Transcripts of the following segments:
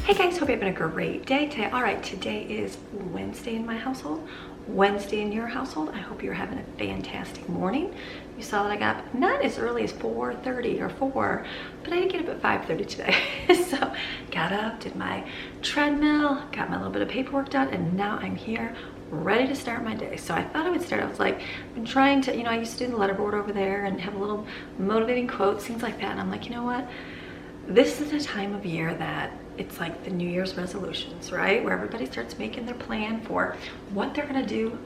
Hey guys, hope you're having a great day today. All right, today is Wednesday in my household, Wednesday in your household. I hope you're having a fantastic morning. You saw that I got up not as early as 4:30 or 4, but I did get up at 5:30 today. So got up, did my treadmill, got my little bit of paperwork done, and now I'm here ready to start my day. So I thought I would start off like, I've been trying to, I used to do the letterboard over there and have a little motivating quotes, things like that. And I'm like, you know what? This is a time of year that it's like the New Year's resolutions, right? Where everybody starts making their plan for what they're gonna do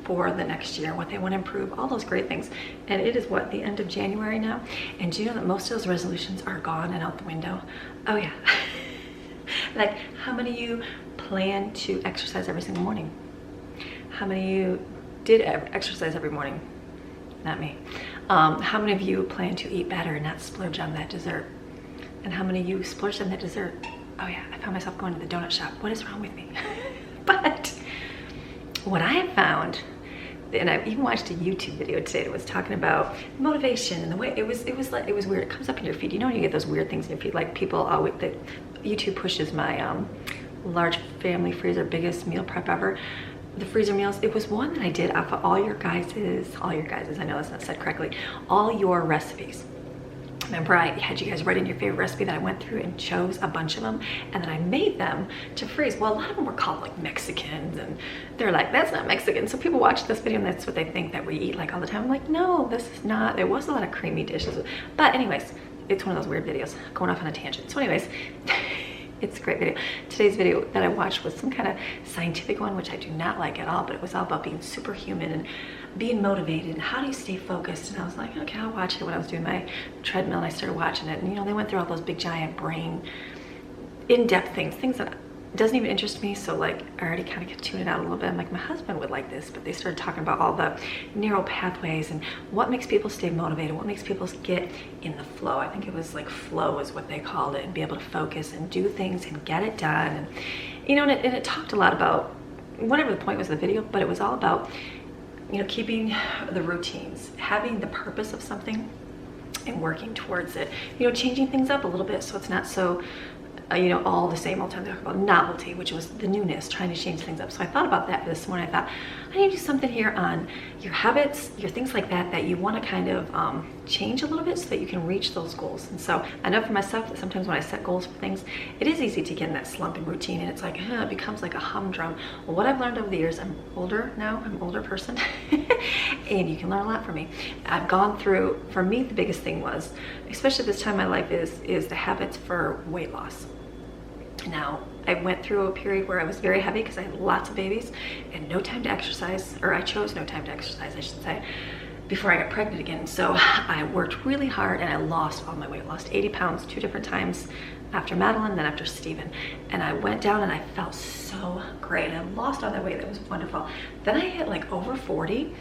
for the next year, what they want to improve, all those great things. And it is what, the end of January now? And do you know that most of those resolutions are gone and out the window? Oh yeah. Like, how many of you plan to exercise every single morning? How many of you did exercise every morning? Not me. How many of you plan to eat better and not splurge on that dessert? And how many of you splurged on that dessert? Oh yeah, I found myself going to the donut shop. What is wrong with me? But what I have found, and I even watched a YouTube video today that was talking about motivation and the way it was weird. It comes up in your feed. You know when you get those weird things in your feed, like people always, that YouTube pushes my large family freezer, biggest meal prep ever. The freezer meals, it was one that I did off of all your guys's, I know that's not said correctly, all your recipes. Remember, I had you guys write in your favorite recipe that I went through and chose a bunch of them, and then I made them to freeze. Well, a lot of them were called like Mexicans, and they're like, that's not Mexican. So people watch this video and that's what they think that we eat like all the time. I'm like, no, this is not. There was a lot of creamy dishes. But anyways, it's one of those weird videos, going off on a tangent. So anyways, it's a great video. Today's video that I watched was some kind of scientific one, which I do not like at all, but it was all about being superhuman and being motivated and how do you stay focused. And I was like, okay, I'll watch it when I was doing my treadmill, and I started watching it. And they went through all those big giant brain in-depth things that doesn't even interest me. So like, I already kind of get tuned out a little bit. I'm like, my husband would like this, but they started talking about all the narrow pathways and what makes people stay motivated, what makes people get in the flow. I think it was like flow is what they called it, and be able to focus and do things and get it done. And and it talked a lot about whatever the point was of the video, but it was all about keeping the routines, having the purpose of something and working towards it, changing things up a little bit so it's not so all the same all the time. They talk about novelty, which was the newness, trying to change things up. So I thought about that this morning. I thought, I need to do something here on your habits, your things like that you want to kind of change a little bit so that you can reach those goals. And so I know for myself that sometimes when I set goals for things, it is easy to get in that slump and routine, and it's like, it becomes like a humdrum. Well, what I've learned over the years, I'm older now, I'm an older person, and you can learn a lot from me. I've gone through, for me, the biggest thing was, especially this time in my life, is the habits for weight loss. Now, I went through a period where I was very heavy because I had lots of babies and no time to exercise, or I chose no time to exercise, I should say, before I got pregnant again. So I worked really hard and I lost all my weight. Lost 80 pounds 2 different times, after Madeline, then after Steven. And I went down and I felt so great. And I lost all that weight. That was wonderful. Then I hit like over 40,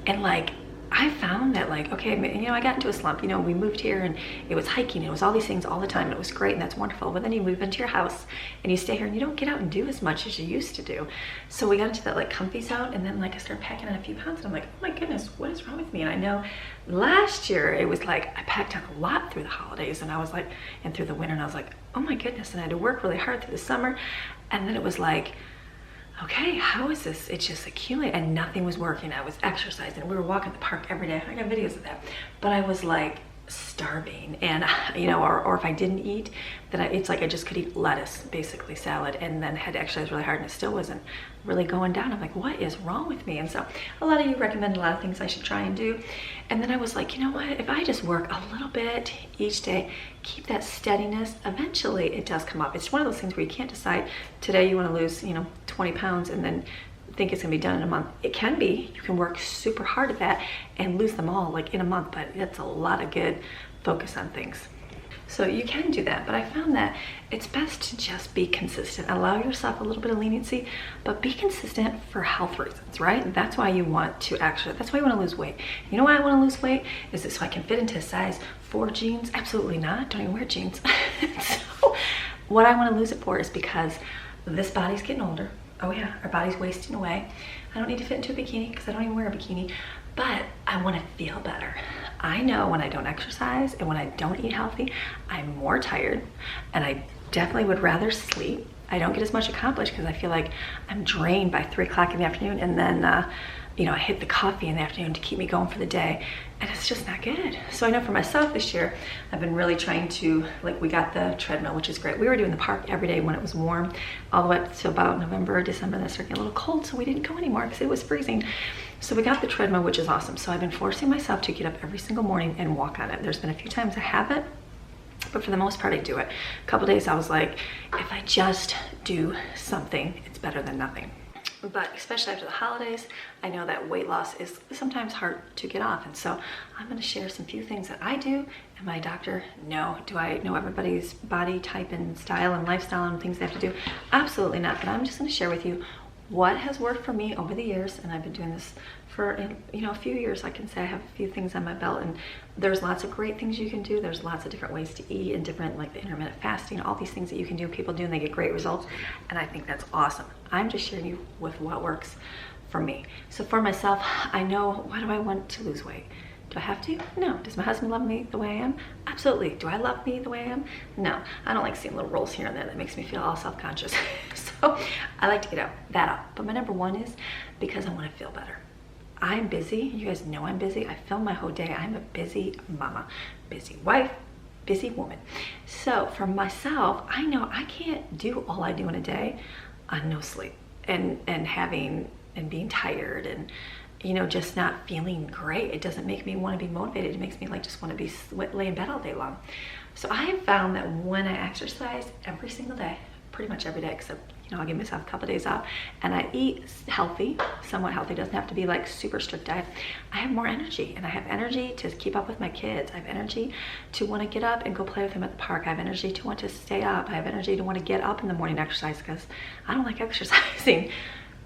and like, I found that like, okay, I got into a slump. We moved here and it was hiking, and it was all these things all the time, and it was great and that's wonderful. But then you move into your house and you stay here and you don't get out and do as much as you used to do. So we got into that like comfy zone, and then like I started packing on a few pounds, and I'm like, oh my goodness, what is wrong with me? And I know last year it was like I packed on a lot through the holidays, and I was like, and through the winter, and I was like, oh my goodness. And I had to work really hard through the summer, and then it was like, okay, how is this? It just accumulated, and nothing was working. I was exercising. We were walking the park every day. I got videos of that. But I was like starving, and or if I didn't eat, then it's like I just could eat lettuce, basically salad, and then had to exercise really hard, and it still wasn't really going down. I'm like, what is wrong with me? And so a lot of you recommend a lot of things I should try and do. And then I was like, you know what? If I just work a little bit each day, keep that steadiness, eventually it does come up. It's one of those things where you can't decide today you want to lose 20 pounds and then think it's gonna be done in a month. It can be. You can work super hard at that and lose them all like in a month, but that's a lot of good focus on things. So you can do that, but I found that it's best to just be consistent. Allow yourself a little bit of leniency, but be consistent for health reasons, right? That's why you want to actually, that's why you want to lose weight. You know why I want to lose weight? Is it so I can fit into a size 4 jeans? Absolutely not. Don't even wear jeans. So what I want to lose it for is because this body's getting older. Oh yeah, our body's wasting away. I don't need to fit into a bikini because I don't even wear a bikini, but I want to feel better. I know when I don't exercise and when I don't eat healthy, I'm more tired and I definitely would rather sleep. I don't get as much accomplished because I feel like I'm drained by 3 o'clock in the afternoon, and then you know, I hit the coffee in the afternoon to keep me going for the day, and it's just not good. So I know for myself this year, I've been really trying to, like, we got the treadmill, which is great. We were doing the park every day when it was warm, all the way up to about November, December, then it started getting a little cold, so we didn't go anymore because it was freezing. So we got the treadmill, which is awesome. So I've been forcing myself to get up every single morning and walk on it. There's been a few times I haven't, but for the most part I do it. A couple days I was like, if I just do something, it's better than nothing. But especially after the holidays, I know that weight loss is sometimes hard to get off. And so I'm going to share some few things that I do. Am I a doctor? No. Do I know everybody's body type and style and lifestyle and things they have to do? Absolutely not. But I'm just going to share with you what has worked for me over the years. And I've been doing this for, you know, a few years. I can say I have a few things on my belt, and there's lots of great things you can do. There's lots of different ways to eat, and different, like the intermittent fasting, all these things that you can do, people do, and they get great results. And I think that's awesome. I'm just sharing you with what works for me. So for myself, I know, why do I want to lose weight? Do I have to? No. Does my husband love me the way I am? Absolutely. Do I love me the way I am? No. I don't like seeing little rolls here and there. That makes me feel all self-conscious. So I like to get that out. But my number one is because I want to feel better. I'm busy. You guys know I'm busy. I film my whole day. I'm a busy mama, busy wife, busy woman. So for myself, I know I can't do all I do in a day on no sleep and being tired and, you know, just not feeling great. It doesn't make me want to be motivated. It makes me like just want to be lay in bed all day long. So I have found that when I exercise every single day, pretty much every day, except, you know, I'll give myself a couple of days off, and I eat healthy, somewhat healthy, doesn't have to be like super strict diet, I have more energy, and I have energy to keep up with my kids. I have energy to want to get up and go play with them at the park. I have energy to want to stay up. I have energy to want to get up in the morning and exercise because I don't like exercising.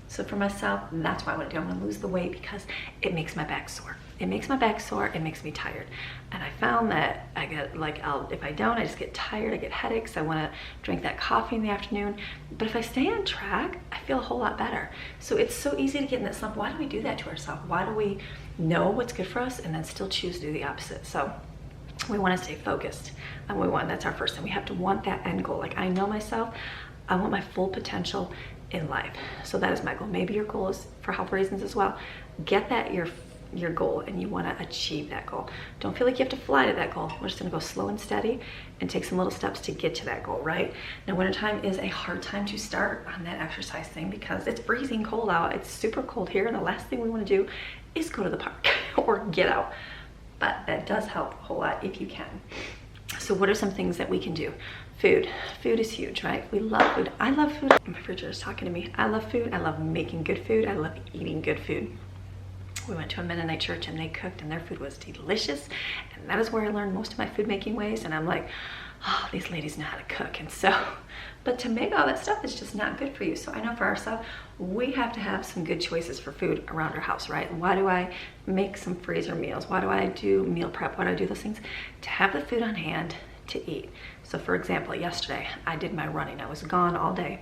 So for myself, that's why I want to do. I'm going to lose the weight because it makes my back sore. It makes my back sore. It makes me tired. And I found that I get like, if I don't, I just get tired. I get headaches. I want to drink that coffee in the afternoon. But if I stay on track, I feel a whole lot better. So it's so easy to get in that slump. Why do we do that to ourselves? Why do we know what's good for us and then still choose to do the opposite? So we want to stay focused. And that's our first thing. We have to want that end goal. Like, I know myself, I want my full potential in life. So that is my goal. Maybe your goal is for health reasons as well. Get that your goal, and you want to achieve that goal. Don't feel like you have to fly to that goal. We're just going to go slow and steady and take some little steps to get to that goal, right? Now, wintertime is a hard time to start on that exercise thing because it's freezing cold out. It's super cold here, and the last thing we want to do is go to the park or get out. But that does help a whole lot if you can. So what are some things that we can do? Food. Food is huge, right? We love food. I love food. My refrigerator is talking to me. I love food. I love making good food. I love eating good food. We went to a Mennonite church and they cooked and their food was delicious. And that is where I learned most of my food making ways. And I'm like, oh, these ladies know how to cook. And so, but to make all that stuff is just not good for you. So I know for ourselves, we have to have some good choices for food around our house, right? Why do I make some freezer meals? Why do I do meal prep? Why do I do those things? To have the food on hand to eat. So for example, yesterday I did my running. I was gone all day.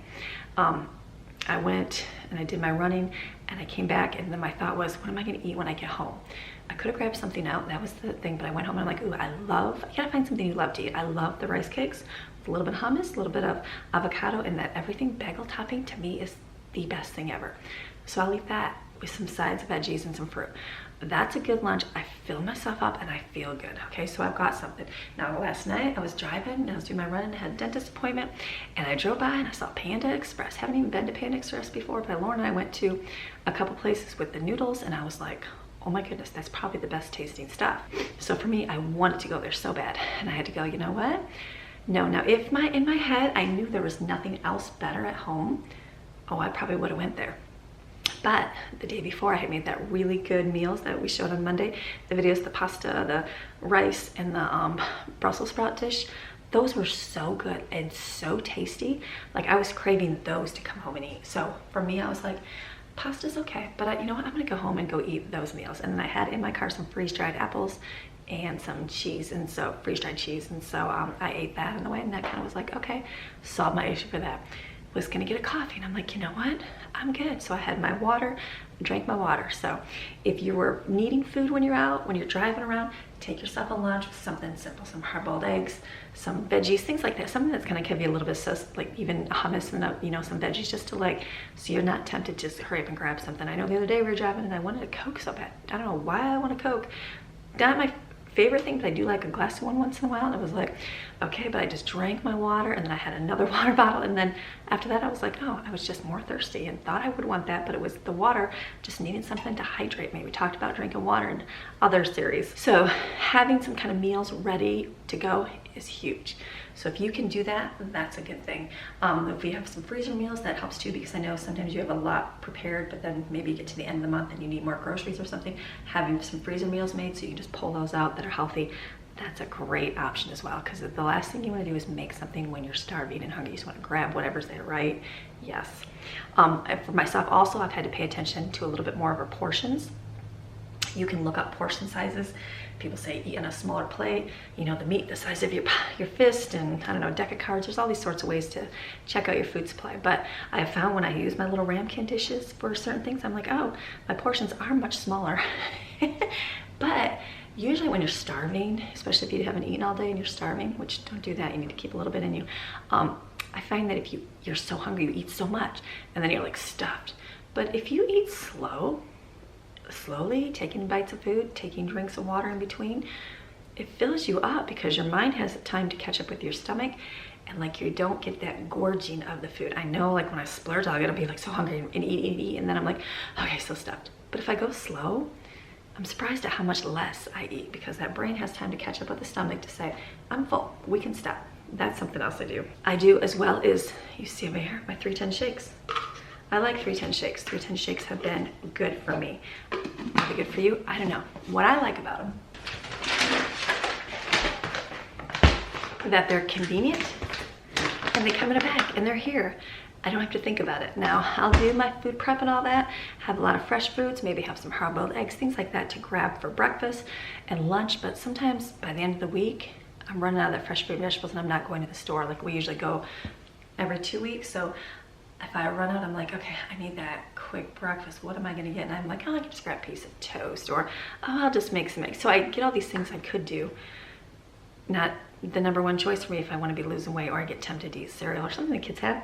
I went and I did my running and I came back, and then my thought was, what am I going to eat when I get home? I could have grabbed something out. That was the thing. But I went home and I'm like, ooh, you gotta find something you love to eat. I love the rice cakes with a little bit of hummus, a little bit of avocado, and that everything bagel topping to me is the best thing ever. So I'll eat that with some sides of veggies and some fruit. That's a good lunch. I fill myself up and I feel good. Okay, so I've got something. Now last night I was driving and I was doing my run and I had a dentist appointment, and I drove by and I saw Panda Express. Haven't even been to Panda Express before, but Lauren and I went to a couple places with the noodles, and I was like, oh my goodness, that's probably the best tasting stuff. So for me, I wanted to go there so bad, and I had to go, you know what? No, now if in my head I knew there was nothing else better at home, oh, I probably would have went there. But the day before, I had made that really good meals that we showed on Monday. The videos, the pasta, the rice, and the Brussels sprout dish. Those were so good and so tasty. Like, I was craving those to come home and eat. So for me, I was like, pasta's okay, but you know what? I'm gonna go home and go eat those meals. And then I had in my car some freeze-dried apples and some cheese, and so freeze-dried cheese. And so I ate that on the way, and that kind of was like, okay, solved my issue for that. was gonna get a coffee, and I'm like, you know what? I'm good. So I had my water, drank my water. So if you were needing food when you're out, when you're driving around, take yourself a lunch with something simple, some hard-boiled eggs, some veggies, things like that. Something that's gonna give you a little bit of, like even hummus and you know, some veggies just to like, so you're not tempted to just hurry up and grab something. I know the other day we were driving and I wanted a Coke so bad. I don't know why I want a Coke. Not my favorite thing, but I do like a glass of one once in a while. And it was like, okay, but I just drank my water, and then I had another water bottle, and then after that I was like, oh, I was just more thirsty and thought I would want that, but it was the water, just needing something to hydrate me. We talked about drinking water in other series. So having some kind of meals ready to go is huge. So if you can do that, that's a good thing. If you have some freezer meals, that helps too, because I know sometimes you have a lot prepared, but then maybe you get to the end of the month and you need more groceries or something. Having some freezer meals made so you can just pull those out that are healthy, that's a great option as well, because the last thing you want to do is make something when you're starving and hungry. You just want to grab whatever's there, right? Yes. For myself also, I've had to pay attention to a little bit more of our portions. You can look up portion sizes. People say eat on a smaller plate, you know, the meat the size of your fist, and I don't know, a deck of cards. There's all these sorts of ways to check out your food supply. But I have found when I use my little ramekin dishes for certain things, I'm like, oh, my portions are much smaller. But usually when you're starving, especially if you haven't eaten all day and you're starving, which don't do that, you need to keep a little bit in you. I find that if you're so hungry, you eat so much and then you're like stuffed. But if you eat slowly, taking bites of food, taking drinks of water in between, it fills you up because your mind has time to catch up with your stomach, and like you don't get that gorging of the food. I know, like when I splurge, I'll be like so hungry and eat, and then I'm like, okay, so stuffed. But if I go slow, I'm surprised at how much less I eat, because that brain has time to catch up with the stomach to say, I'm full, we can stop. That's something else I do. I do as well is, you see over here, my 310 shakes. I like 310 shakes. 310 shakes have been good for me. Are they good for you? I don't know. What I like about them, that they're convenient and they come in a bag and they're here. I don't have to think about it. Now, I'll do my food prep and all that, have a lot of fresh fruits, maybe have some hard-boiled eggs, things like that to grab for breakfast and lunch. But sometimes by the end of the week, I'm running out of that fresh fruit and vegetables and I'm not going to the store. Like we usually go every 2 weeks. So if I run out, I'm like, okay, I need that quick breakfast. What am I gonna get? And I'm like, oh, I can just grab a piece of toast, or oh, I'll just make some eggs. So I get all these things I could do. Not the #1 choice for me if I want to be losing weight, or I get tempted to eat cereal or something the kids have.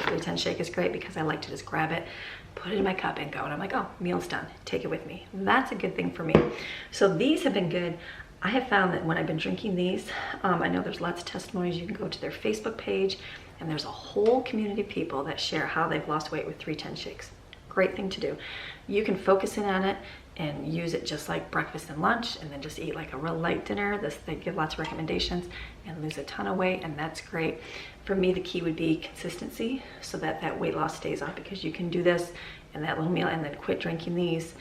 310 shake is great because I like to just grab it, put it in my cup and go. And I'm like, oh, meal's done. Take it with me. That's a good thing for me. So these have been good. I have found that when I've been drinking these, I know there's lots of testimonies. You can go to their Facebook page, and there's a whole community of people that share how they've lost weight with 310 shakes. Great thing to do. You can focus in on it and use it just like breakfast and lunch, and then just eat like a real light dinner. They give lots of recommendations, and lose a ton of weight, and that's great. For me, the key would be consistency, so that that weight loss stays on, because you can do this and that little meal and then quit drinking these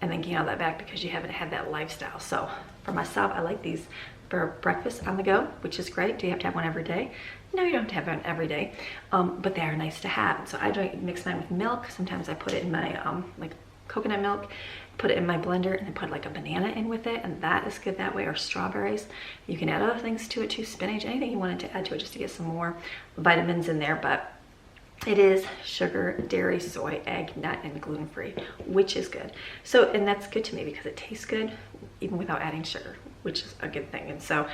and then gain all that back because you haven't had that lifestyle. So for myself, I like these for breakfast on the go, which is great. Do you have to have one every day? No, you don't have to have one every day, but they are nice to have. And so I mix mine with milk. Sometimes I put it in my like coconut milk, put it in my blender, and then put like a banana in with it, and that is good that way, or strawberries. You can add other things to it too, spinach, anything you wanted to add to it just to get some more vitamins in there. But it is sugar, dairy, soy, egg, nut, and gluten-free, which is good. So, and that's good to me because it tastes good even without adding sugar, which is a good thing. And so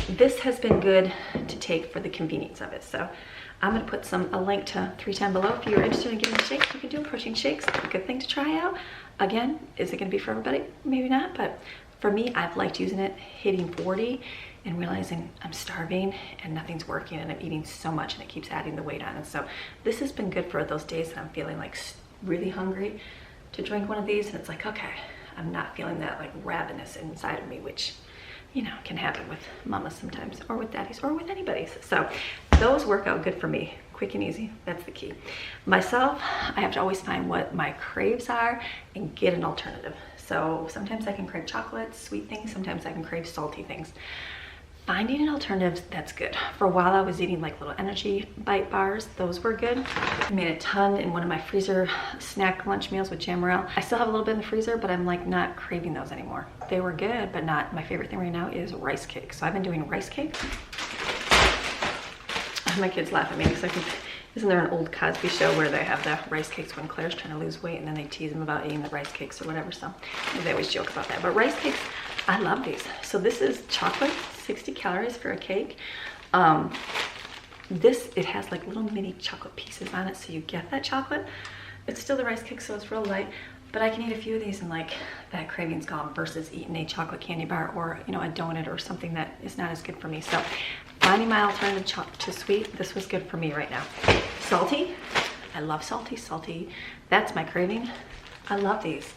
this has been good to take for the convenience of it. So I'm gonna put a link to 310 below. If you're interested in getting shakes, you can do protein shakes. A good thing to try out. Again, is it gonna be for everybody? Maybe not, but for me, I've liked using it, hitting 40 and realizing I'm starving and nothing's working, and I'm eating so much and it keeps adding the weight on. And so this has been good for those days that I'm feeling like really hungry to drink one of these, and it's like, okay, I'm not feeling that like ravenous inside of me, which, you know, can happen with mamas sometimes, or with daddies, or with anybody's. So those work out good for me, quick and easy. That's the key. Myself, I have to always find what my craves are and get an alternative. So sometimes I can crave chocolate, sweet things. Sometimes I can crave salty things. Finding an alternative that's good. For a while I was eating like little energy bite bars. Those were good. I made a ton in one of my freezer snack lunch meals with Jamarel. I still have a little bit in the freezer, but I'm like not craving those anymore. They were good, but not. My favorite thing right now is rice cake. So I've been doing rice cake. My kids laugh at me because I think, isn't there an old Cosby show where they have the rice cakes when Claire's trying to lose weight and then they tease them about eating the rice cakes or whatever? So they always joke about that. But rice cakes, I love these. So this is chocolate, 60 calories for a cake. It has like little mini chocolate pieces on it, so you get that chocolate. It's still the rice cake, so it's real light. But I can eat a few of these and like that craving's gone versus eating a chocolate candy bar or, you know, a donut or something that is not as good for me. So finding my alternative to sweet, this was good for me right now. Salty, I love salty. That's my craving. I love these.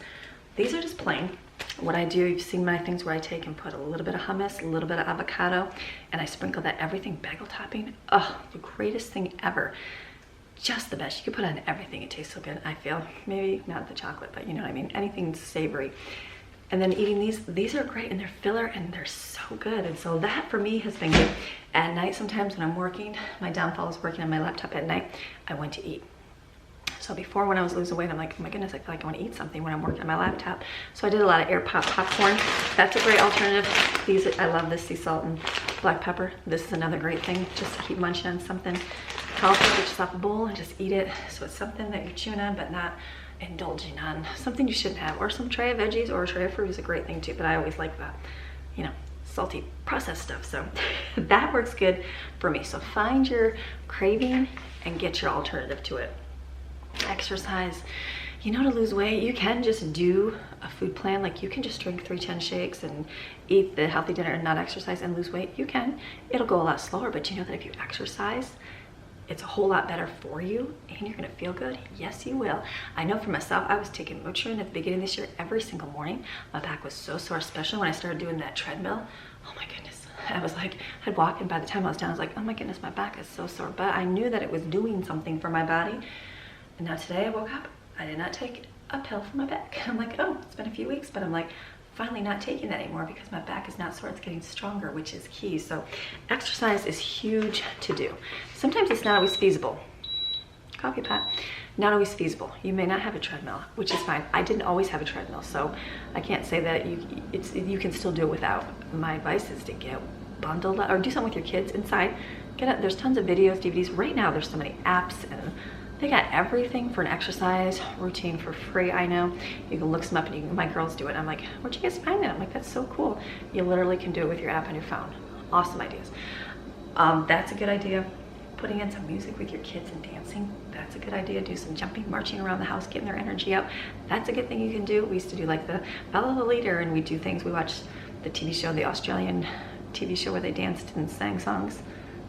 These are just plain. What I do, you've seen my things where I take and put a little bit of hummus, a little bit of avocado, and I sprinkle that everything bagel topping. Oh, the greatest thing ever. Just the best. You can put on everything. It tastes so good, I feel. Maybe not the chocolate, but you know what I mean. Anything savory. And then eating these are great, and they're filler and they're so good. And so that for me has been good. At night, sometimes when I'm working, my downfall is working on my laptop at night, I want to eat. So before, when I was losing weight, I'm like, oh my goodness, I feel like I want to eat something when I'm working on my laptop. So I did a lot of air pop popcorn. That's a great alternative. I love this sea salt and black pepper. This is another great thing, just to keep munching on something. Cauliflower, get yourself a bowl and just eat it. So it's something that you're chewing on, but not indulging on. Something you shouldn't have. Or some tray of veggies or a tray of fruit is a great thing too, but I always like that, you know, salty processed stuff. So that works good for me. So find your craving and get your alternative to it. Exercise. You know, to lose weight, you can just do a food plan. Like you can just drink 310 shakes and eat the healthy dinner and not exercise and lose weight. You can. It'll go a lot slower, but you know that if you exercise, it's a whole lot better for you and you're gonna feel good. Yes, you will. I know for myself, I was taking Motrin at the beginning of this year every single morning. My back was so sore, especially when I started doing that treadmill. Oh my goodness. I was like, I'd walk and by the time I was done, I was like, oh my goodness, my back is so sore. But I knew that it was doing something for my body. And now today I woke up, I did not take a pill for my back. I'm like, oh, it's been a few weeks, but I'm like, finally not taking that anymore because my back is not sore, it's getting stronger, which is key. So exercise is huge to do. Sometimes it's not always feasible. Coffee pot, not always feasible. You may not have a treadmill, which is fine. I didn't always have a treadmill, so I can't say that you can still do it without. My advice is to get bundled up or do something with your kids inside. There's tons of videos, DVDs. Right now there's so many apps and they got everything for an exercise routine for free. I know you can look some up and my girls do it. I'm like, where'd you guys find that? I'm like, that's so cool. You literally can do it with your app on your phone. Awesome ideas. That's a good idea. Putting in some music with your kids and dancing. That's a good idea. Do some jumping, marching around the house, getting their energy up. That's a good thing you can do. We used to do like the Follow the Leader and we do things. We watched the TV show, the Australian TV show where they danced and sang songs.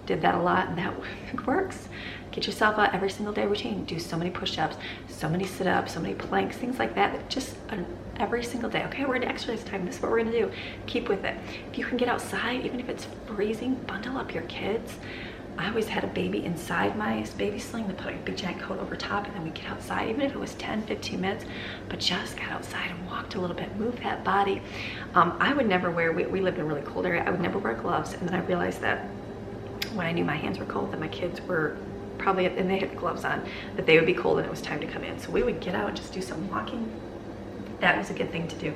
Did that a lot and that works. Get yourself out every single day routine. Do so many push-ups, so many sit-ups, so many planks, things like that. Just every single day. Okay, we're in exercise time. This is what we're gonna do. Keep with it. If you can get outside, even if it's freezing, bundle up your kids. I always had a baby inside my baby sling to put a big giant coat over top and then we get outside, even if it was 10, 15 minutes, but just got outside and walked a little bit, moved that body. I would never wear, we lived in a really cold area, I would never wear gloves. And then I realized that when I knew my hands were cold, that my kids were probably, and they had gloves on, that they would be cold and it was time to come in. So we would get out and just do some walking. That was a good thing to do.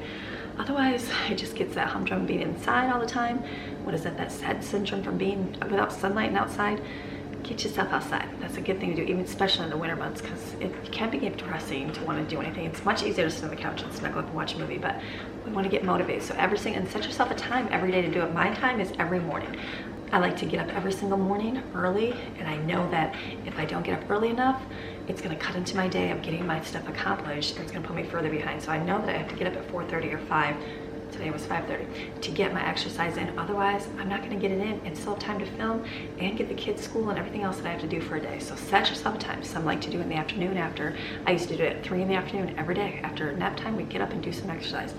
Otherwise, it just gets that humdrum being inside all the time. What is it, that sad syndrome from being without sunlight and outside? Get yourself outside. That's a good thing to do, even especially in the winter months, because it can be depressing to want to do anything. It's much easier to sit on the couch and snuggle up and watch a movie, but we want to get motivated. So everything, and set yourself a time every day to do it. My time is every morning. I like to get up every single morning early, and I know that if I don't get up early enough, it's gonna cut into my day of getting my stuff accomplished, and it's gonna put me further behind. So I know that I have to get up at 4:30 or 5, today was 5:30, to get my exercise in. Otherwise, I'm not gonna get it in and still have time to film and get the kids to school and everything else that I have to do for a day. So set yourself a time. Some like to do it in the afternoon after. I used to do it at 3 in the afternoon every day. After nap time, we'd get up and do some exercise.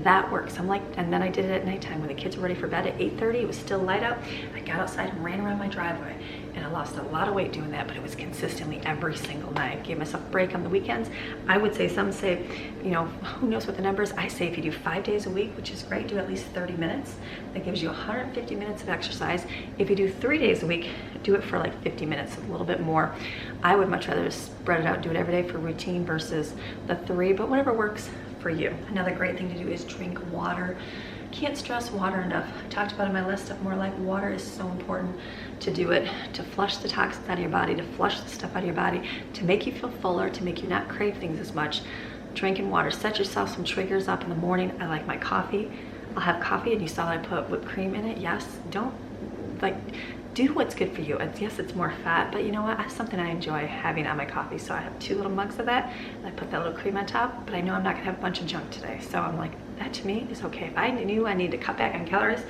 That works. And then I did it at nighttime when the kids were ready for bed at 8:30. It was still light out. I got outside and ran around my driveway, and I lost a lot of weight doing that, but it was consistently every single night. Gave myself a break on the weekends. I would say, some say, you know, who knows what the numbers. I say if you do 5 days a week, which is great, do at least 30 minutes. That gives you 150 minutes of exercise. If you do 3 days a week, do it for like 50 minutes, a little bit more. I would much rather spread it out, do it every day for routine versus the 3, but whatever works for you. Another great thing to do is drink water. Can't stress water enough. I talked about in my list of more life, water is so important to do it, to flush the toxins out of your body, to flush the stuff out of your body, to make you feel fuller, to make you not crave things as much. Drinking water. Set yourself some triggers up in the morning. I like my coffee. I'll have coffee, and you saw that I put whipped cream in it. Yes, don't, like, do what's good for you. Yes, it's more fat, but you know what? That's something I enjoy having on my coffee. So I have 2 little mugs of that, and I put that little cream on top, but I know I'm not gonna have a bunch of junk today. So I'm like, that to me is okay. If I knew I need to cut back on calories,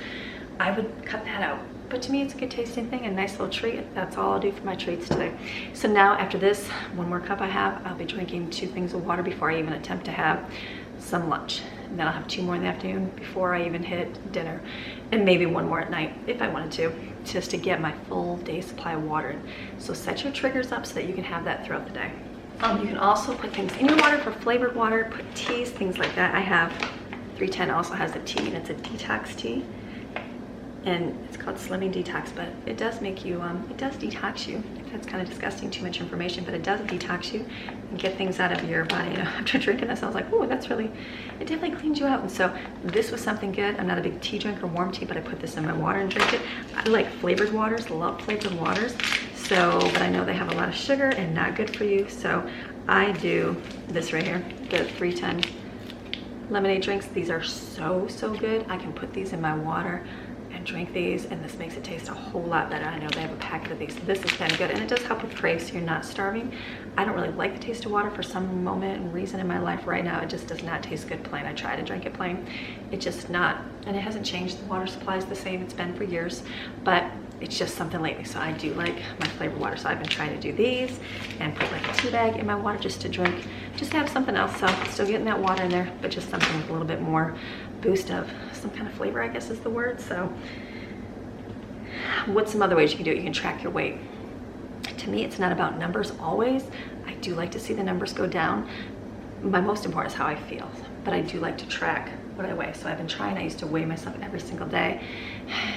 I would cut that out. But to me, it's a good tasting thing, a nice little treat. That's all I'll do for my treats today. So now after this, 1 more cup I have, I'll be drinking 2 things of water before I even attempt to have some lunch. And then I'll have 2 more in the afternoon before I even hit dinner. And maybe 1 more at night if I wanted to, just to get my full day supply of water in. So set your triggers up so that you can have that throughout the day. You can also put things in your water for flavored water, put teas, things like that. I have 310 also has a tea, and it's a detox tea. And it's called Slimming Detox, but it does make you, it does detox you. That's kind of disgusting, too much information, but it does detox you and get things out of your body. You know, after drinking this, I was like, oh, that's really, it definitely cleans you out. And so this was something good. I'm not a big tea drinker, warm tea, but I put this in my water and drink it. I like flavored waters, love flavored waters. So, but I know they have a lot of sugar and not good for you. So I do this right here, the 310 lemonade drinks. These are so, so good. I can put these in my water and drink these, and this makes it taste a whole lot better. I know they have a packet of these. This is kind of good, and it does help with craves so you're not starving. I don't really like the taste of water for some moment and reason in my life right now. It just does not taste good plain. I try to drink it plain. It's just not, and it hasn't changed. The water supply is the same. It's been for years, but it's just something lately. So I do like my flavored water. So I've been trying to do these and put like a tea bag in my water just to drink, just to have something else. So still getting that water in there, but just something with a little bit more boost of some kind of flavor, I guess is the word. So what's some other ways you can do it? You can track your weight. To me, it's not about numbers always. I do like to see the numbers go down. My most important is how I feel, but I do like to track what I weigh. So I've been trying. I used to weigh myself every single day,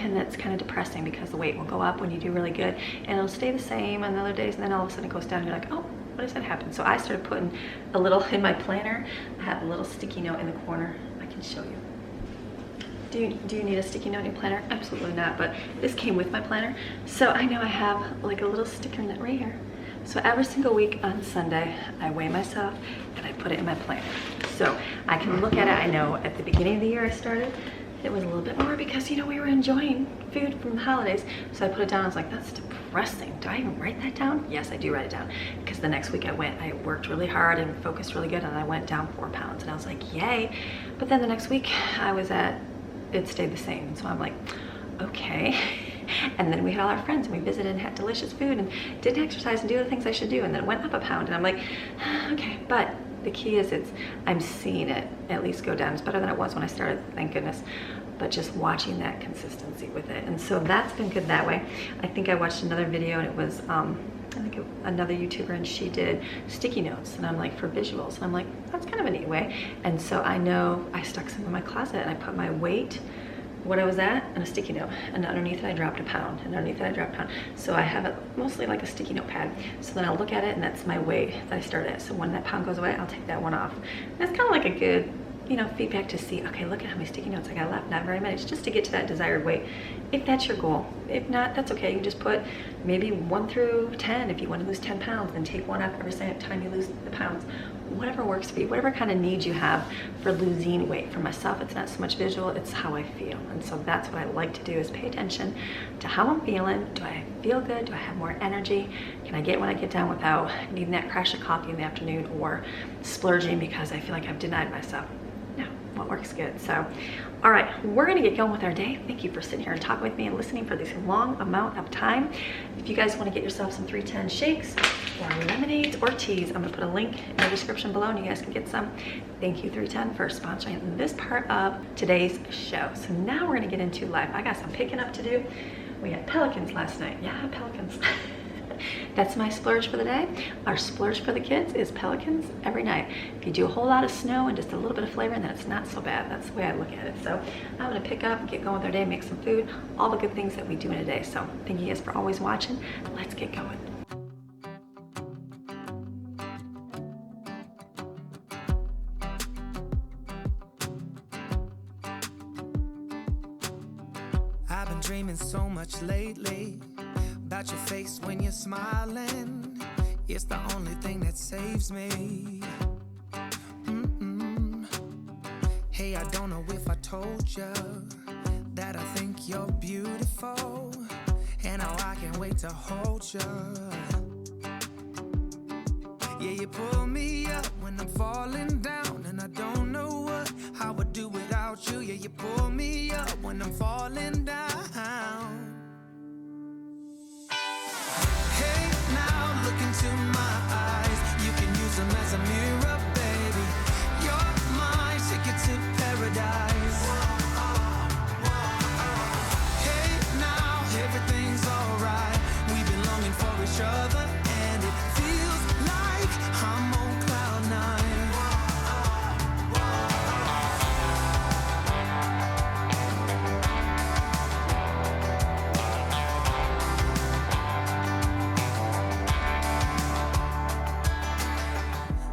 and that's kind of depressing because the weight will go up when you do really good, and it'll stay the same on the other days, and then all of a sudden it goes down, and you're like, oh, what does that happen? So I started putting a little in my planner. I have a little sticky note in the corner. I can show you. Do you need a sticky note in your planner? Absolutely not, but this came with my planner. So I know I have like a little sticker note right here. So every single week on Sunday, I weigh myself and I put it in my planner. So I can look at it. I know at the beginning of the year I started, it was a little bit more because, you know, we were enjoying food from the holidays. So I put it down. I was like, that's depressing. Do I even write that down? Yes, I do write it down, because the next week I worked really hard and focused really good, and I went down 4 pounds, and I was like, yay. But then the next week it stayed the same. So I'm like, okay. And then we had all our friends and we visited and had delicious food and didn't exercise and do the things I should do, and then it went up a pound, and I'm like, okay. But the key is I'm seeing it at least go down. It's better than it was when I started, thank goodness. But just watching that consistency with it. And so that's been good that way. I think I watched another video, and it was another YouTuber, and she did sticky notes, and I'm like, for visuals, and I'm like, that's kind of a neat way. And so I know I stuck some in my closet, and I put my weight, what I was at, and a sticky note, and underneath it I dropped a pound, and underneath it I dropped a pound. So I have it mostly like a sticky note pad. So then I'll look at it, and that's my weight that I started at. So when that pound goes away, I'll take that one off. And that's kind of like a good, you know, feedback to see, okay, look at how many sticky notes I got left. Not very many. It's just to get to that desired weight, if that's your goal. If not, that's okay. You can just put maybe 1 through 10 if you want to lose 10 pounds, then take one off every single time you lose the pounds. Whatever works for you, whatever kind of needs you have for losing weight. For myself, it's not so much visual, it's how I feel. And so that's what I like to do, is pay attention to how I'm feeling. Do I feel good? Do I have more energy? Can I get when I get down without needing that crash of coffee in the afternoon, or splurging because I feel like I've denied myself? No, what works good. So, all right, we're gonna get going with our day. Thank you for sitting here and talking with me and listening for this long amount of time. If you guys wanna get yourself some 310 shakes or lemonades or teas, I'm gonna put a link in the description below and you guys can get some. Thank you 310 for sponsoring this part of today's show. So now we're gonna get into life. I got some picking up to do. We had pelicans last night. Yeah, pelicans. That's my splurge for the day. Our splurge for the kids is pelicans every night. If you do a whole lot of snow and just a little bit of flavor, then it's not so bad. That's the way I look at it. So I'm gonna pick up, get going with our day, make some food, all the good things that we do in a day. So thank you guys for always watching. Let's get going. been dreaming so much lately about your face when you're smiling. It's the only thing that saves me. Hey, I don't know if I told you that I think you're beautiful, and how I can't wait to hold you. Yeah, you pull me up when I'm falling down, and I don't know how I would do without you. Yeah, you pull me up when I'm falling down. Hey, now look into my eyes. You can use them as a mirror, baby. You're my ticket to paradise. Hey, now everything's alright. We've been longing for each other, and it feels like I'm on cloud nine.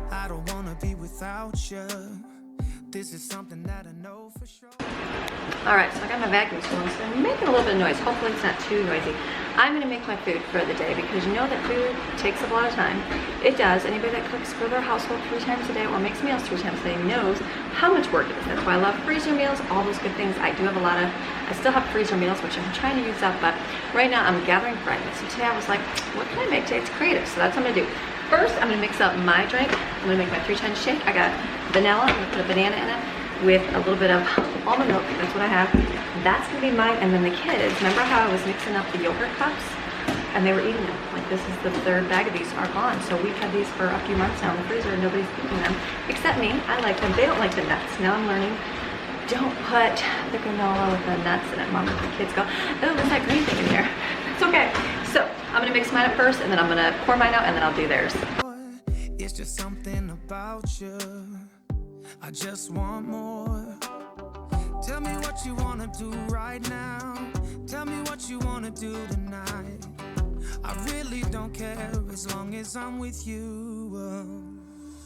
I don't wanna be without you. This is something that I know for sure. All right, so I got my vacuum going, so I'm making a little bit of noise. Hopefully it's not too noisy. I'm gonna make my food for the day because you know that food takes up a lot of time. It does. Anybody that cooks for their household 3 times a day or makes meals 3 times a day knows how much work it is. That's why I love freezer meals, all those good things. I do have a lot of, I still have freezer meals, which I'm trying to use up, but right now I'm gathering fragments. So today I was like, what can I make today? It's creative, so that's what I'm gonna do. First, I'm gonna mix up my drink. I'm gonna make my 3-times shake. I got vanilla, I'm gonna put a banana in it with a little bit of almond milk. That's what I have. That's gonna be mine. And then the kids, remember how I was mixing up the yogurt cups and they were eating them? Like, this is the 3rd bag of these are gone. So we've had these for a few months now in the freezer and nobody's eating them except me. I like them. They don't like the nuts. Now I'm learning, don't put the granola with the nuts in it. Mom, the kids go, oh, what's that green thing in here? It's okay. So I'm gonna mix mine up first, and then I'm gonna pour mine out, and then I'll do theirs. It's just something about you. I just want more. Tell me what you wanna do right now. Tell me what you wanna do tonight. I really don't care as long as I'm with you.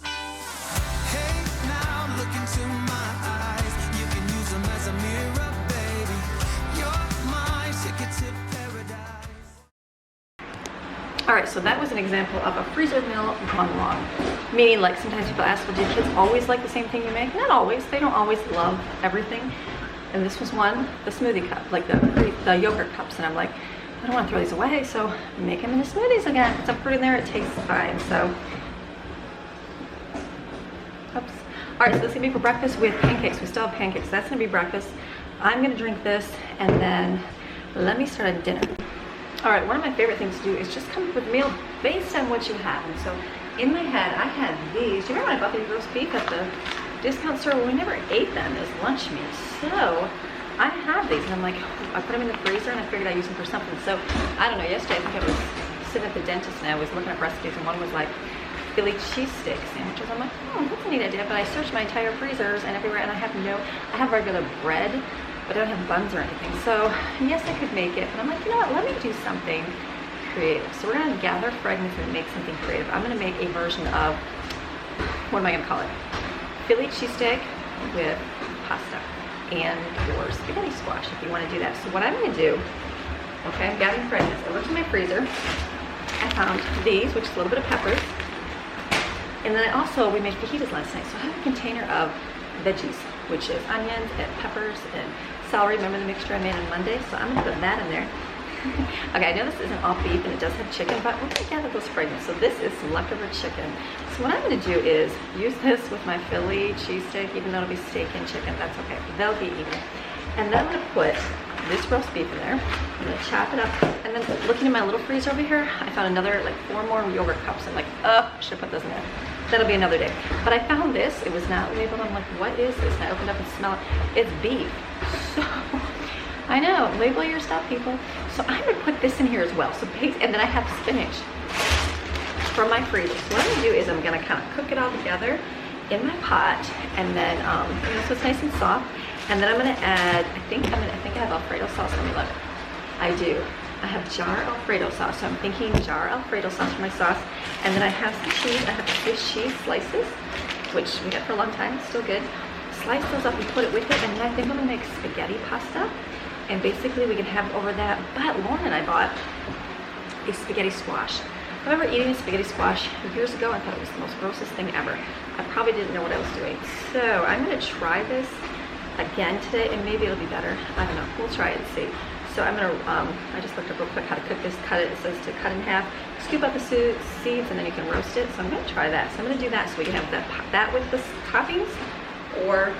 Hey, now look into my eyes. You can use them as a mirror, baby. You're my ticket to paradise. All right, so that was an example of a freezer meal gone wrong. Meaning, like, sometimes people ask, well, do kids always like the same thing you make? Not always. They don't always love everything. And this was one, the smoothie cup, like the yogurt cups. And I'm like, I don't want to throw these away, so make them into smoothies again. Put some fruit in there, it tastes fine. So, oops. All right, so this is gonna be for breakfast with pancakes. We still have pancakes. That's gonna be breakfast. I'm gonna drink this, and then let me start a dinner. All right, one of my favorite things to do is just come up with a meal based on what you have. And so in my head, I had these. Do you remember when I bought these roast beef at the discount store? Well, we never ate them as lunch meat. So I have these, and I'm like, I put them in the freezer, and I figured I'd use them for something. So I don't know, yesterday I think I was sitting at the dentist, and I was looking at recipes, and one was like Philly cheesesteak sandwiches. I'm like, oh, that's a neat idea. But I searched my entire freezers and everywhere, and I have regular bread, but I don't have buns or anything. So yes, I could make it, but I'm like, you know what, let me do something creative. So we're gonna gather fragments and make something creative. I'm gonna make a version of, what am I gonna call it? Philly cheesesteak with pasta and or spaghetti squash if you wanna do that. So what I'm gonna do, okay, I'm gathering fragments. I looked in my freezer, I found these, which is a little bit of peppers. And then we made fajitas last night. So I have a container of veggies, which is onions and peppers and celery. Remember the mixture I made on Monday? So I'm gonna put that in there. Okay, I know this isn't all beef and it does have chicken, but we're gonna gather those fragments. So this is some leftover chicken. So what I'm gonna do is use this with my Philly cheesesteak, even though it'll be steak and chicken, that's okay. They'll be eaten. And then I'm gonna put this roast beef in there. I'm gonna chop it up. And then looking in my little freezer over here, I found another, like 4 more yogurt cups. I'm like, I should put those in there. That'll be another day. But I found this, it was not labeled. I'm like, what is this? And I opened up and smelled it. It's beef. So, I know, label your stuff, people. So I'm gonna put this in here as well. So and then I have spinach from my freezer. So what I'm gonna do is I'm gonna kind of cook it all together in my pot, and then so it's nice and soft. And then I'm gonna add, I think I have Alfredo sauce. Let me look. I do. I have jar Alfredo sauce. So I'm thinking jar Alfredo sauce for my sauce. And then I have some cheese. I have Swiss cheese slices, which we had for a long time. It's still good. Slice those up and put it with it. And then I think I'm gonna make spaghetti pasta. and basically we can have over that. But Lauren and I bought a spaghetti squash. I remember eating a spaghetti squash years ago. I thought it was the most grossest thing ever. I probably didn't know what I was doing. So I'm gonna try this again today, and maybe it'll be better. I don't know, we'll try it and see. So I'm gonna, I just looked up real quick how to cook this. Cut it, it says to cut in half, scoop out the seeds, and then you can roast it. So I'm gonna try that. So I'm gonna do that so we can have that with the toppings or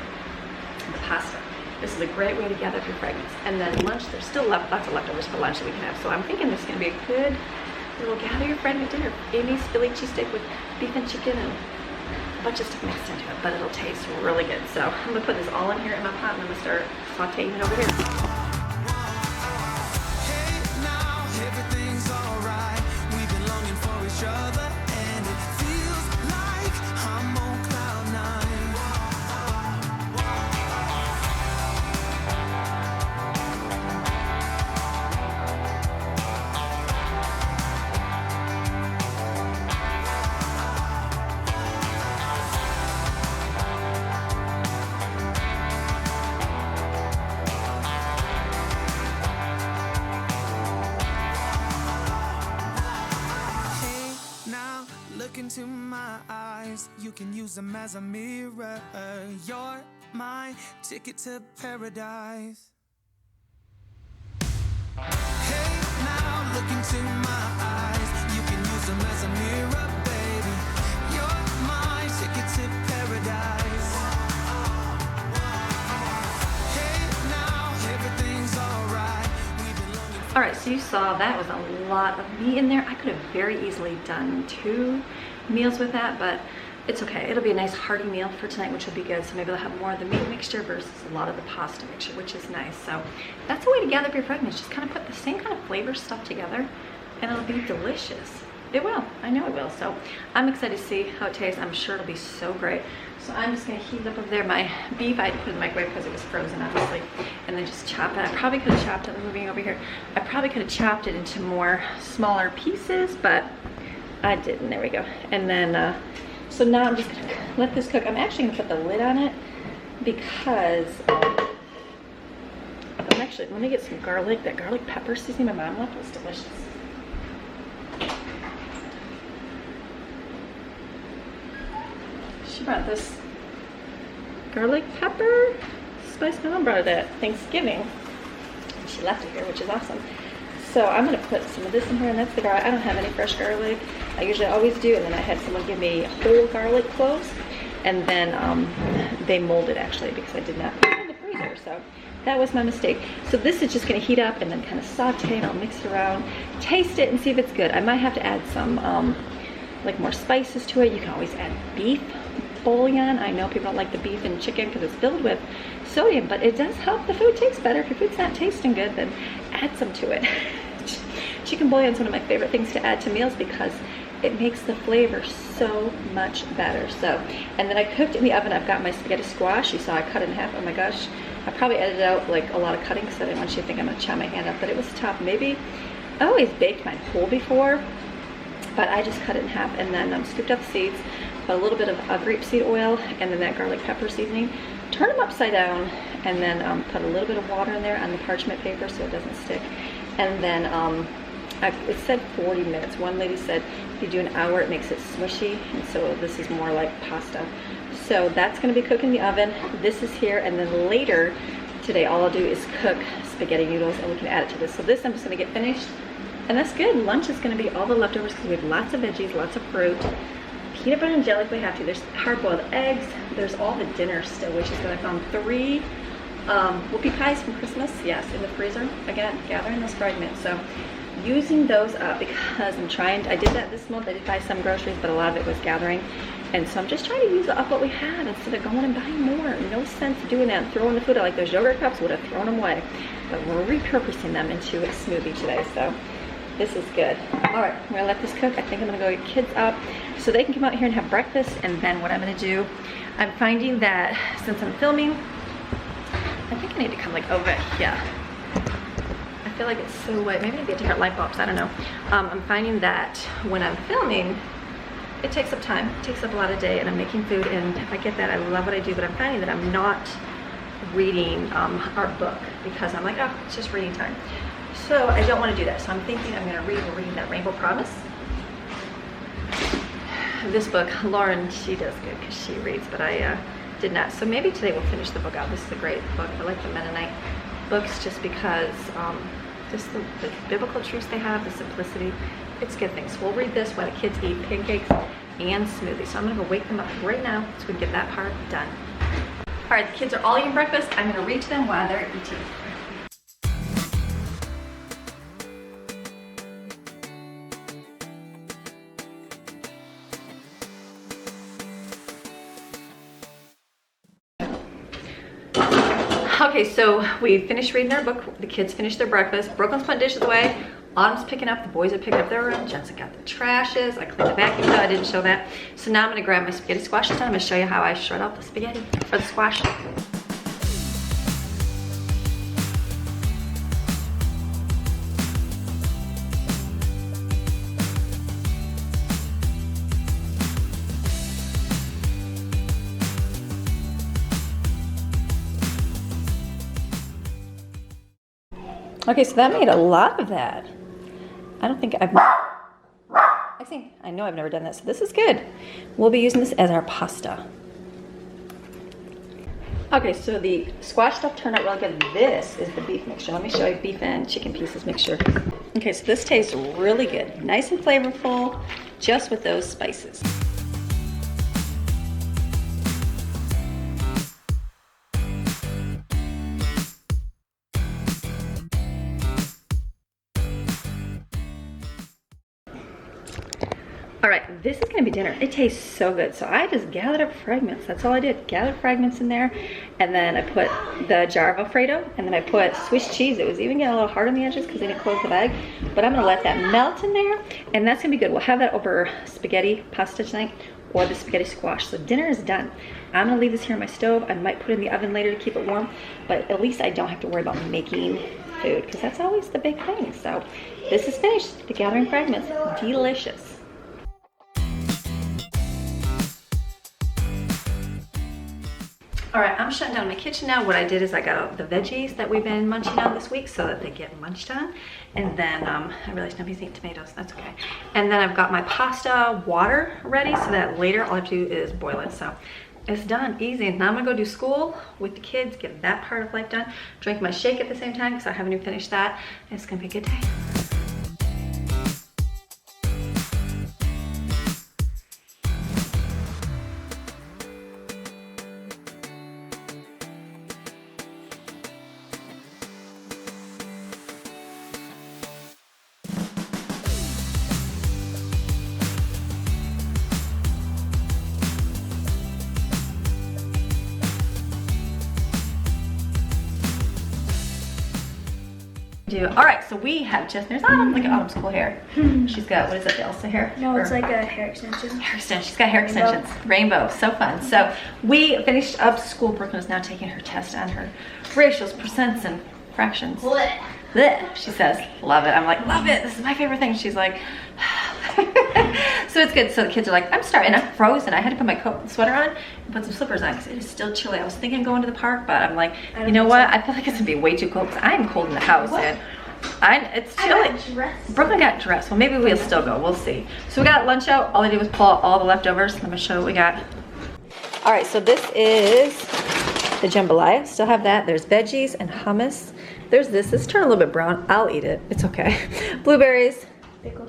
the pasta. This is a great way to gather up your fragments. And then lunch, there's still lots of leftovers for lunch that we can have. So I'm thinking this is gonna be a good little gather your fragment dinner. Amy's Philly cheesesteak with beef and chicken and a bunch of stuff mixed into it, but it'll taste really good. So I'm gonna put this all in here in my pot, and I'm gonna start sauteing it over here. Everything's alright. We've been longing for each other, and it feels like I'm on cloud nine. Look into my eyes, you can use them as a mirror. You're my ticket to paradise. Hey, now look into my eyes, you can use them as a mirror, baby. You're my ticket to paradise. Hey, now everything's alright. All right, so you saw that was a lot of meat in there. I could have very easily done 2 meals with that, but it's okay. It'll be a nice hearty meal for tonight, which will be good. So maybe they'll have more of the meat mixture versus a lot of the pasta mixture, which is nice. So that's a way to gather up your fragments. Just kind of put the same kind of flavor stuff together, and it'll be delicious. It will. I know it will. So I'm excited to see how it tastes. I'm sure it'll be so great. So I'm just going to heat up over there my beef. I had to put it in the microwave because it was frozen, obviously. And then just chop it. I probably could have chopped it. I'm moving over here. I probably could have chopped it into more smaller pieces, but I didn't. There we go. And then, so now I'm just going to let this cook. I'm actually going to put the lid on it because let me get some garlic. That garlic pepper seasoning my mom left was delicious. She brought this garlic pepper spice. My mom brought it at Thanksgiving. She left it here, which is awesome. So I'm going to put some of this in here, and that's the garlic. I don't have any fresh garlic. I usually always do, and then I had someone give me whole garlic cloves, and then they molded actually because I did not put it in the freezer. So that was my mistake. So this is just going to heat up and then kind of saute, and I'll mix it around, taste it, and see if it's good. I might have to add some like more spices to it. You can always add beef bouillon. I know people don't like the beef and chicken because it's filled with sodium, but it does help the food taste better. If your food's not tasting good, then add some to it. Chicken bouillon is one of my favorite things to add to meals because it makes the flavor so much better. So, and then I cooked in the oven. I've got my spaghetti squash. You saw I cut it in half. Oh my gosh. I probably edited out like a lot of cutting because I didn't want you to think I'm going to chop my hand up, but it was tough. Maybe I always baked mine whole before, but I just cut it in half and then scooped out the seeds, put a little bit of grapeseed oil, and then that garlic pepper seasoning. Turn them upside down, and then put a little bit of water in there on the parchment paper so it doesn't stick. And then it said 40 minutes. One lady said if you do an hour, it makes it smushy, and so this is more like pasta. So that's going to be cooked in the oven. This is here, and then later today, all I'll do is cook spaghetti noodles, and we can add it to this. So this I'm just going to get finished, and that's good. Lunch is going to be all the leftovers because we have lots of veggies, lots of fruit. Peanut butter and jelly if we have to. There's hard-boiled eggs. There's all the dinner still, which is good. I found 3 whoopie pies from Christmas, yes, in the freezer. Again, gathering those fragments. So using those up because I did that this month. I did buy some groceries, but a lot of it was gathering. And so I'm just trying to use up what we have instead of going and buying more. No sense doing that and throwing the food out. Like those yogurt cups, would have thrown them away. But we're repurposing them into a smoothie today. So this is good. All right, I'm gonna let this cook. I think I'm gonna go get kids up so they can come out here and have breakfast. And then what I'm gonna do, I'm finding that since I'm filming, I think I need to come like over here. I feel like it's so wet. Maybe I need to get different light bulbs, I don't know. I'm finding that when I'm filming, it takes up time. It takes up a lot of day, and I'm making food, and I get that. I love what I do, but I'm finding that I'm not reading our book because I'm like, oh, it's just reading time. So I don't want to do that. So I'm thinking I'm going to we're reading that Rainbow Promise. This book, Lauren, she does good because she reads, but I did not. So maybe today we'll finish the book out. This is a great book. I like the Mennonite books just because just the biblical truths they have, the simplicity. It's good things. So we'll read this while the kids eat pancakes and smoothies. So I'm going to go wake them up right now so we can get that part done. All right, the kids are all eating breakfast. I'm going to read to them while they're eating. Okay, so we finished reading our book. The kids finished their breakfast. Brooklyn's putting dishes away. Autumn's picking up. The boys are picking up their room. Jensen got the trashes. I cleaned the vacuum though. I didn't show that. So now I'm gonna grab my spaghetti squash done. I'm gonna show you how I shred out the spaghetti for the squash. Okay, so that made a lot of that. I don't think I know I've never done that, so this is good. We'll be using this as our pasta. Okay, so the squash stuff turned out really good. This is the beef mixture. Let me show you beef and chicken pieces mixture. Okay, so this tastes really good. Nice and flavorful, just with those spices. All right, this is gonna be dinner. It tastes so good. So I just gathered up fragments. That's all I did, gathered fragments in there. And then I put the jar of Alfredo, and then I put Swiss cheese. It was even getting a little hard on the edges because I didn't close the bag. But I'm gonna let that melt in there, and that's gonna be good. We'll have that over spaghetti pasta tonight or the spaghetti squash. So dinner is done. I'm gonna leave this here on my stove. I might put it in the oven later to keep it warm, but at least I don't have to worry about making food because that's always the big thing. So this is finished, the gathering fragments, delicious. All right, I'm shutting down my kitchen now. What I did is I got out the veggies that we've been munching on this week so that they get munched on. And then I realized nobody's eating tomatoes, that's okay. And then I've got my pasta water ready so that later all I have to do is boil it. So it's done, easy. Now I'm gonna go do school with the kids, get that part of life done. Drink my shake at the same time because I haven't even finished that. It's gonna be a good day. All right, so we have just, there's Autumn, look at Autumn's cool hair. She's got, what is that, the Elsa hair? No, it's like a hair extension. Hair extension, she's got hair extensions. Rainbow, so fun. So we finished up school. Brooklyn is now taking her test on her ratios, percents, and fractions. Blech. Blech, she says, love it. I'm like, love it, this is my favorite thing. She's like, so it's good. So the kids are like, I'm starting, I'm frozen. I had to put my coat, sweater on and put some slippers on because it is still chilly. I was thinking of going to the park, but I'm like, you know what? I feel like it's gonna be way too cold because I am cold in the house. And it's chilly. Brooklyn got dressed. Well, maybe we'll still go. We'll see. So we got lunch out. All I did was pull out all the leftovers. Let me show you what we got. All right, so this is the jambalaya. Still have that. There's veggies and hummus. There's this. This turned a little bit brown. I'll eat it. It's okay. Blueberries,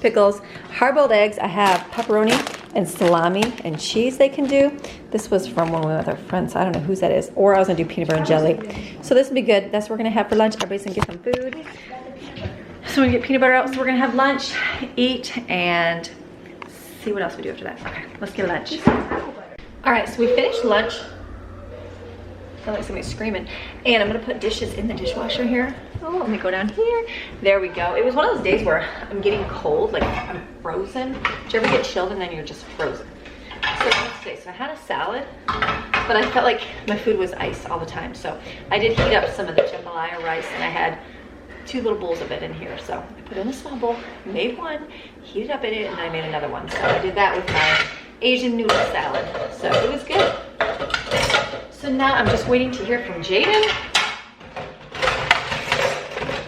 pickles, hard-boiled eggs. I have pepperoni and salami and cheese they can do. This was from when we went with our friends. I don't know whose that is. Or I was gonna do peanut butter and jelly. So this will be good. That's what we're gonna have for lunch. Everybody's gonna get some food. So we're gonna get peanut butter out. So we're gonna have lunch, eat, and see what else we do after that. Okay, let's get lunch. All right, so we finished lunch. I feel like somebody's screaming. And I'm gonna put dishes in the dishwasher here. Oh, let me go down here. There we go. It was one of those days where I'm getting cold, like I'm frozen. Do you ever get chilled and then you're just frozen? So today, so I had a salad, but I felt like my food was ice all the time. So I did heat up some of the jambalaya rice and I had 2 little bowls of it in here. So I put it in a small bowl, made one, heated up in it, and then I made another one. So I did that with my Asian noodle salad. So it was good. So now I'm just waiting to hear from Jaden,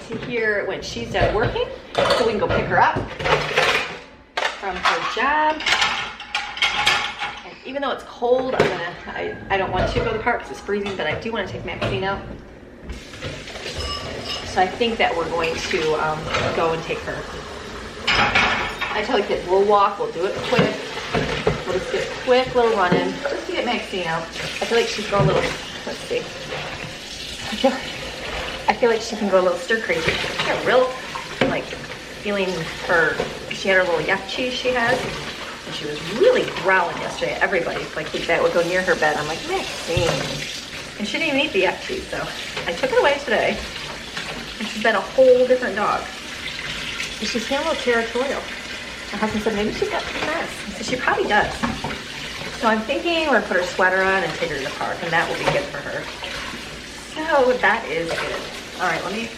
to hear when she's done working, so we can go pick her up from her job. And even though it's cold, I don't want to go to the park because it's freezing, but I do want to take Maxine out. So I think that we're going to go and take her. I tell the kids, we'll walk, we'll do it quick. We'll just get a quick little run in just to get Maxine out. I feel like she's going a little, let's see. I feel like she can go a little stir crazy. I got real, like, feeling for, she had her little yuck cheese she has. And she was really growling yesterday at everybody. Like, that would go near her bed. I'm like, Maxine. And she didn't even eat the yuck cheese, so I took her away today. And she's been a whole different dog. And she's getting a little territorial. My husband said, maybe she's got PMS. I said, she probably does. So I'm thinking we're gonna put her sweater on and take her to the park, and that will be good for her. So that is good. All right, let me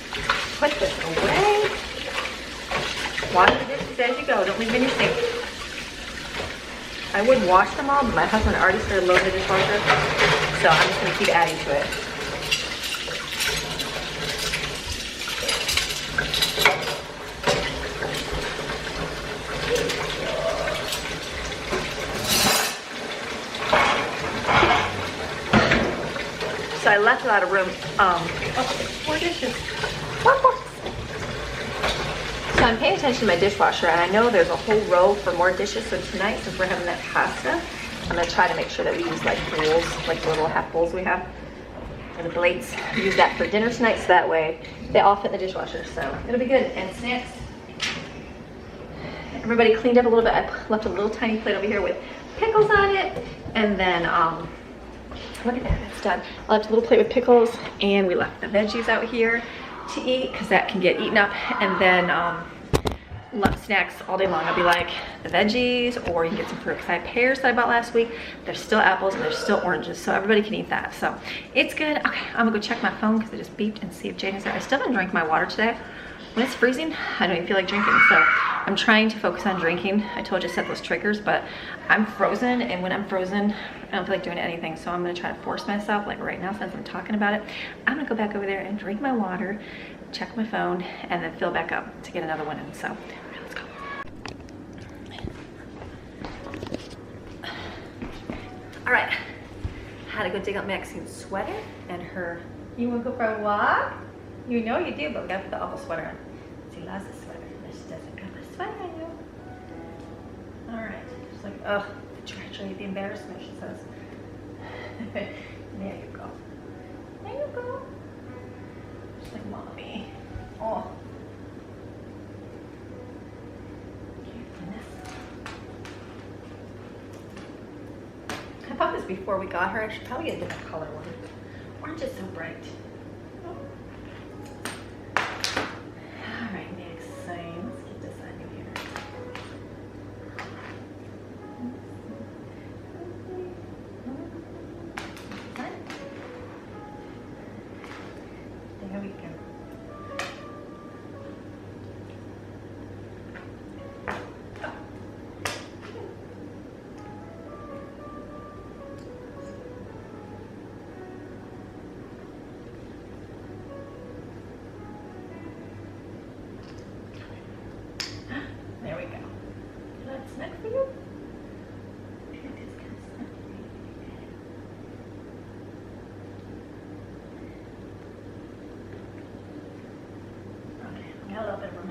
put this away. Wash the dishes as you go. Don't leave them in your sink. I would wash them all, but my husband already started loading the dishwasher, so I'm just gonna keep adding to it. So I left a lot of room. Oh, more dishes. So I'm paying attention to my dishwasher, and I know there's a whole row for more dishes. So tonight, since we're having that pasta, I'm gonna try to make sure that we use like bowls, like the little half bowls we have, or the plates. Use that for dinner tonight, so that way they all fit in the dishwasher. So it'll be good. And snacks. Everybody cleaned up a little bit. I left a little tiny plate over here with pickles on it, and then look at that, it's done. I left a little plate with pickles, and we left the veggies out here to eat because that can get eaten up. And then lunch snacks all day long. I'll be like the veggies, or you can get some fruit. Because I have pears that I bought last week. There's still apples and there's still oranges, so everybody can eat that. So it's good. Okay, I'm gonna go check my phone because it just beeped and see if Jaden's there. I still haven't drank my water today. When it's freezing, I don't even feel like drinking, so I'm trying to focus on drinking. I told you to set those triggers, but I'm frozen, and when I'm frozen, I don't feel like doing anything, so I'm gonna try to force myself, like right now, since I'm talking about it. I'm gonna go back over there and drink my water, check my phone, and then fill back up to get another one in, so. Let's go. All right, had to go dig up Maxine's sweater and her, you wanna go for a walk? You know you do, but we gotta put the awful sweater on. She loves the sweater, but she doesn't got the sweater on you. All right, just like, oh, the tragedy, the embarrassment, she says. There you go. There you go. Just like mommy. Oh. I thought this before we got her. I should probably get a different color one. Orange is so bright.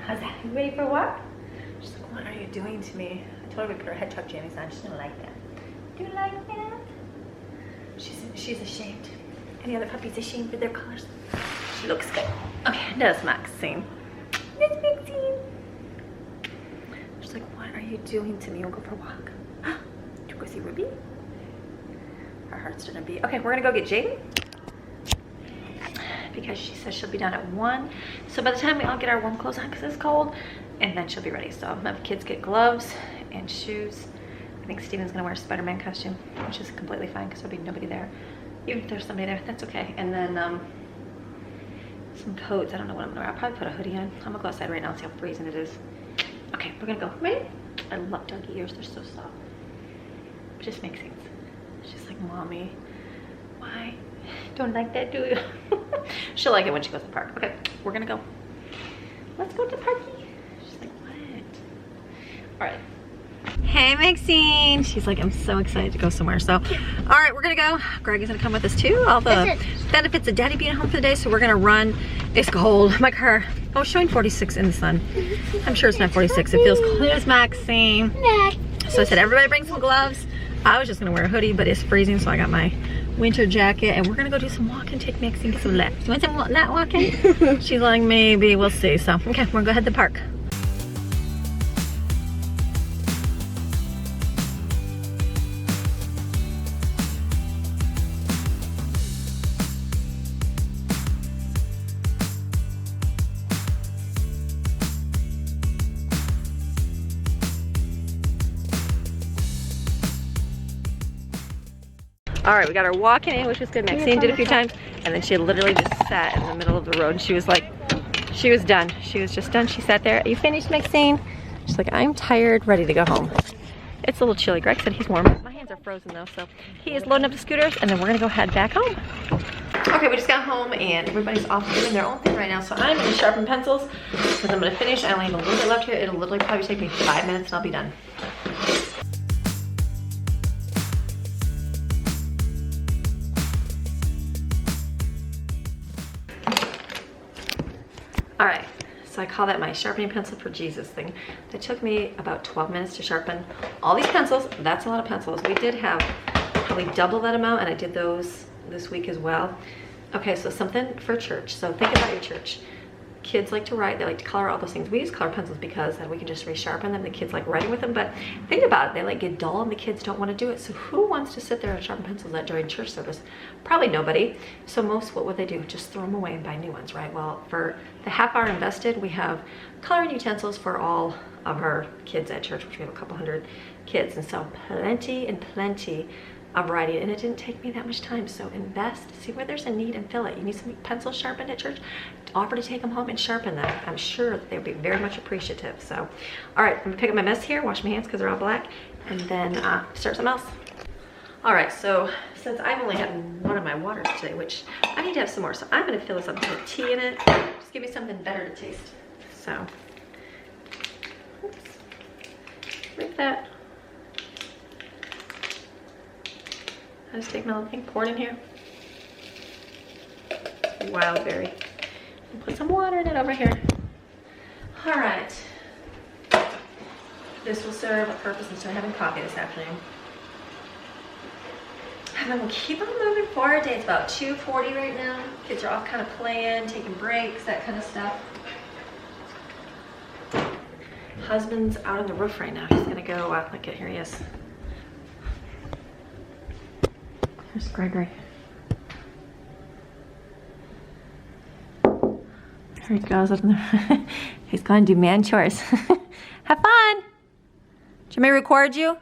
How's that? You ready for a walk? She's like, what are you doing to me? I told her we put her head tuck jammies on. She didn't like that. Do you like that? She's ashamed. Any other puppies ashamed for their colors? She looks good. Okay, that's Maxine. That's Maxine. She's like, what are you doing to me? We'll go for a walk. Do you go see Ruby? Her heart's gonna be. Okay, we're gonna go get Jaden, because she says she'll be done at 1. So by the time we all get our warm clothes on, because it's cold, and then she'll be ready. So I'm gonna have kids get gloves and shoes. I think Steven's gonna wear a Spider-Man costume, which is completely fine because there'll be nobody there. Even if there's somebody there, that's okay. And then some coats. I don't know what I'm gonna wear. I'll probably put a hoodie on. I'm gonna go outside right now and see how freezing it is. Okay, we're gonna go. Ready? I love doggy ears. They're so soft. It just makes sense. She's like, mommy, why Why? Don't like that, do you? She'll like it when she goes to the park. Okay, we're gonna go. Let's go to the parky. She's like, what? All right. Hey, Maxine. She's like, I'm so excited to go somewhere. So, all right, we're gonna go. Greg is gonna come with us too. All the benefits of daddy being home for the day. So we're gonna run. It's cold. My car, oh, it's showing 46 in the sun. I'm sure it's not 46. It feels cold as Maxine. So I said, everybody bring some gloves. I was just gonna wear a hoodie, but it's freezing, so I got my winter jacket, and we're gonna go do some walking, take Maxine, get some laps. You want some lap walking? She's like, maybe, we'll see. So, okay, we're gonna go head to the park. All right, we got her walking in, which was good. Maxine did a few times, and then she literally just sat in the middle of the road, and she was like, she was done. She was just done. She sat there. Are you finished, Maxine? She's like, I'm tired, ready to go home. It's a little chilly. Greg said he's warm. My hands are frozen though, so he is loading up the scooters, and then we're gonna go head back home. Okay, we just got home, and everybody's off doing their own thing right now, so I'm gonna sharpen pencils, because I'm gonna finish. I only have a little bit left here. It'll literally probably take me 5 minutes, and I'll be done. All right, so I call that my sharpening pencil for Jesus thing. That took me about 12 minutes to sharpen all these pencils. That's a lot of pencils. We did have probably double that amount, and I did those this week as well. Okay, so something for church. So think about your church. Kids like to write, they like to color, all those things. We use color pencils because then we can just resharpen them. The kids like writing with them, but think about it, they like get dull and the kids don't want to do it. So who wants to sit there and sharpen pencils during church service? Probably nobody. So most, what would they do? Just throw them away and buy new ones, right? Well, for the half hour invested, we have coloring utensils for all of our kids at church, which we have a couple hundred kids. And so plenty and plenty of writing, and it didn't take me that much time. So invest, see where there's a need and fill it. You need some pencils sharpened at church, offer to take them home and sharpen them. I'm sure that they'll be very much appreciative. So, all right, I'm gonna pick up my mess here, wash my hands because they're all black, and then start something else. All right, so since I've only had one of my waters today, which I need to have some more, so I'm gonna fill this up with tea in it. Just give me something better to taste. So, oops, like that. I just take my little thing, pour it in here. Wild berry. And put some water in it over here. All right. This will serve a purpose instead of having coffee this afternoon. And then we'll keep on moving forward. It's about 2:40 right now. Kids are off kind of playing, taking breaks, that kind of stuff. Husband's out on the roof right now. He's gonna go, look at, here he is. Here's Gregory. Here he goes up in the he's going to do man chores. Have fun. Did you record you?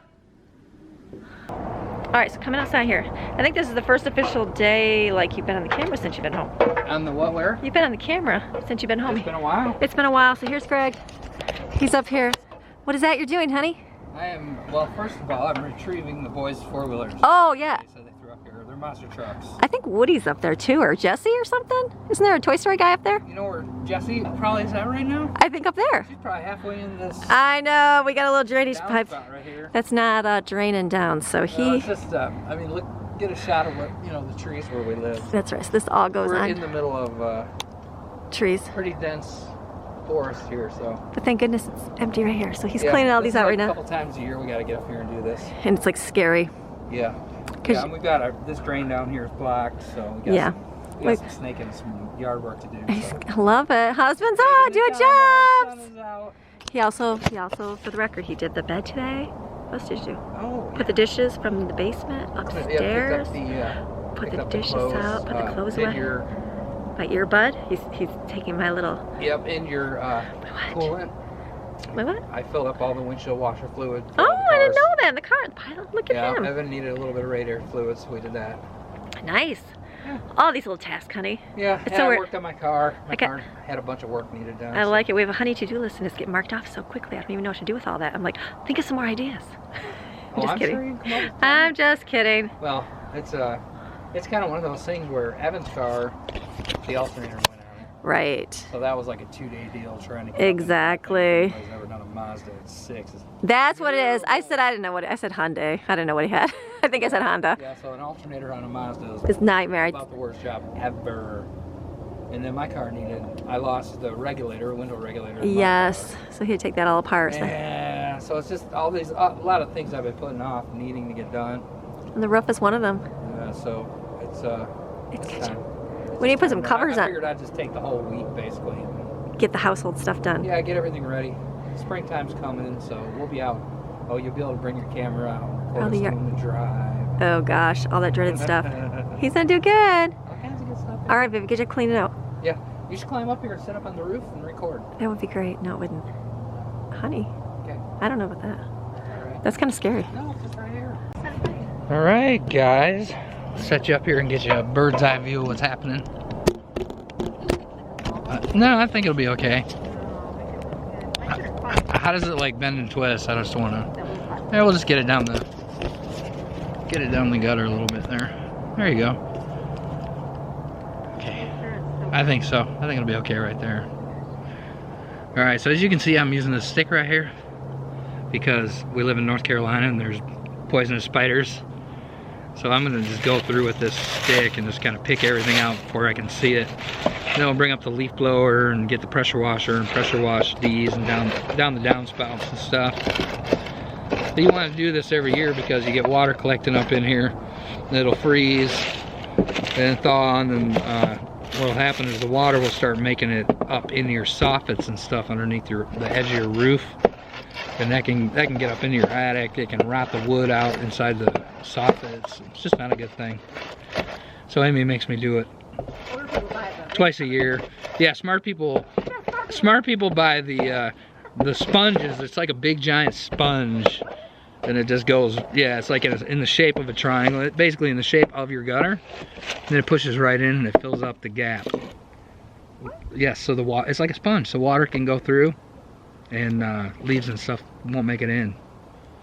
All right, so coming outside here. I think this is the first official day like you've been on the camera since you've been home. On the what, where? You've been on the camera since you've been home. It's been a while. It's been a while. So here's Greg. He's up here. What is that you're doing, honey? I am, well, first of all, I'm retrieving the boys' four-wheelers. Oh, yeah. So they threw up here. They're monster trucks. I think Woody's up there too, or Jesse or something. Isn't there a Toy Story guy up there? You know where Jessie probably is at right now? I think up there. She's probably halfway in this. I know, we got a little drainage pipe. Right here. That's not draining down, so he... No, it's just, I mean, look, get a shot of what, you know, the trees where we live. That's right, so this all goes We're on. in the middle of trees. pretty dense forest here, so. But thank goodness it's empty right here, so he's cleaning all these out right now. A couple times a year we got to get up here and do this. And it's like scary. Yeah. Yeah, and we've got this drain down here is blocked, so we got we got some snake and some yard work to do. So. I love it. Husband's on, doing jobs. He also, for the record, he did the bed today. What else did you do? Oh. Put the dishes from the basement upstairs. Put the dishes out. Put the clothes away. My earbud. He's taking my little. Yep, in your coolant. My what? I filled up all the windshield washer fluid. Oh, I didn't know that. In the car, the pilot. Look at him. Yeah, Evan needed a little bit of radiator fluid, so we did that. Nice. Yeah. All these little tasks, honey. Yeah, so I worked on my car. My car had a bunch of work needed done. I like it. We have a honey to-do list, and it's getting marked off so quickly. I don't even know what to do with all that. I'm like, think of some more ideas. I'm just kidding. Sure you can come up with I'm just kidding. Well, it's it's kind of one of those things where Evan's car, the alternator went on it. Right. So that was like a 2-day deal trying to get exactly. I've never done a Mazda 6. That's what it is. I said I didn't know what I said Hyundai. I didn't know what he had. I think I said Honda. Yeah, so an alternator on a Mazda It's nightmare. about the worst job ever. And then my car I lost the regulator, window regulator. Yes. So he'd take that all apart. Yeah. So it's just all these, a lot of things I've been putting off, needing to get done. And the roof is one of them. So it's time. We need to put some covers on. I figured I'd just take the whole week basically. Get the household stuff done. Yeah, get everything ready. Springtime's coming, so we'll be out. Oh, you'll be able to bring your camera out. Oh, the drive. Oh gosh, all that dreaded stuff. He's gonna do good. All kinds of good stuff. All right, baby, get you clean it out. Yeah, you should climb up here and sit up on the roof and record. That would be great. No, it wouldn't. Honey, okay. I don't know about that. All right. That's kind of scary. No, it's just right here. All right, guys. Set you up here and get you a bird's eye view of what's happening. No, I think it'll be okay. How does it like bend and twist? I just want to. Yeah, we'll just get it down the gutter a little bit there. There you go. Okay. I think so. I think it'll be okay right there. All right. So as you can see, I'm using this stick right here because we live in North Carolina and there's poisonous spiders. So I'm gonna just go through with this stick and just kind of pick everything out before I can see it. Then I'll bring up the leaf blower and get the pressure washer and pressure wash these and down the downspouts and stuff. But you want to do this every year because you get water collecting up in here. And it'll freeze and thaw, and then what'll happen is the water will start making it up into your soffits and stuff underneath the edge of your roof. And that can get up into your attic. It can rot the wood out inside the soffits. It's just not a good thing. So Amy makes me do it twice a year. Yeah, smart people buy the sponges. It's like a big giant sponge, and it just goes. Yeah, it's like in the shape of a triangle. It's basically in the shape of your gutter, and then it pushes right in and it fills up the gap. Yes, so the water. It's like a sponge, so water can go through. And leaves and stuff won't make it in.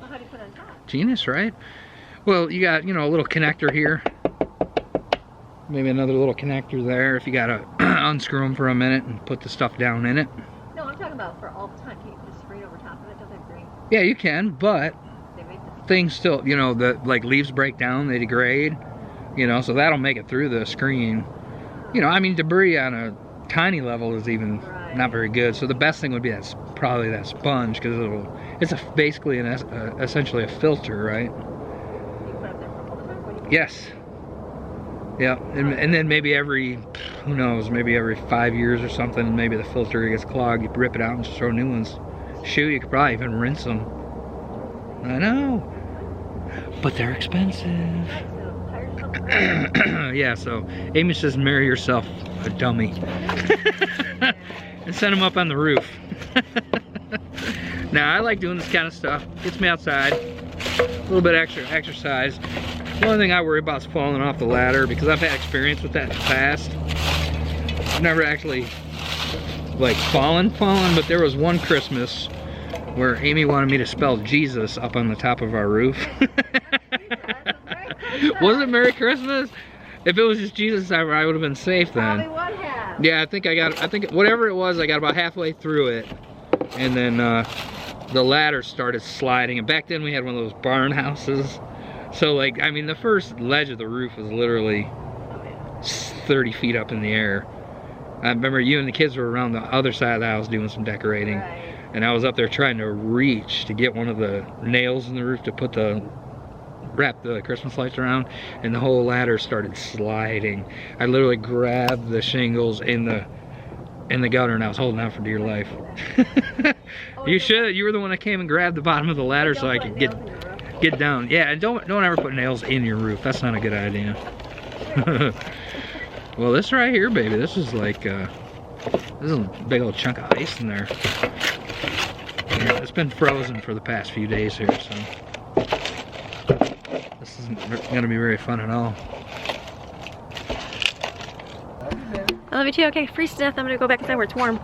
Well, how do you put it on top? Genius, right? Well, you got, you know, a little connector here. Maybe another little connector there if you got to unscrew them for a minute and put the stuff down in it. No, I'm talking about for all the time. Can you just spray it over top of it? Doesn't it green? Yeah, you can, but things still, you know, like leaves break down, they degrade, you know, so that'll make it through the screen. You know, I mean, debris on a tiny level is even not very good. So the best thing would be probably that sponge, because it's basically essentially a filter, right? Yes. Yeah, and then maybe every, who knows, maybe every 5 years or something, maybe the filter gets clogged. You rip it out and just throw new ones. Shoot, you could probably even rinse them. I know, but they're expensive. Yeah, so Amy says marry yourself a dummy and send them up on the roof. Now I like doing this kind of stuff. Gets me outside, a little bit extra exercise. The only thing I worry about is falling off the ladder, because I've had experience with that in the past. I've never actually like fallen, but there was one Christmas where Amy wanted me to spell Jesus up on the top of our roof. Was it Merry Christmas? If it was just Jesus, I would have been safe then. Probably would have. Yeah, I think whatever it was, I got about halfway through it, and then the ladder started sliding. And back then we had one of those barn houses, so like, I mean, the first ledge of the roof was literally 30 feet up in the air. I remember you and the kids were around the other side of the house doing some decorating, right. And I was up there trying to reach to get one of the nails in the roof to wrap the Christmas lights around, and the whole ladder started sliding. I literally grabbed the shingles in the gutter, and I was holding out for dear life. You were the one that came and grabbed the bottom of the ladder so I could get down. Yeah, and don't ever put nails in your roof. That's not a good idea. Well, this right here, baby, this is like this is a big old chunk of ice in there. Yeah, it's been frozen for the past few days here, so this isn't gonna be very fun at all. I love you too. Okay, freeze to death. I'm gonna go back inside where it's warm.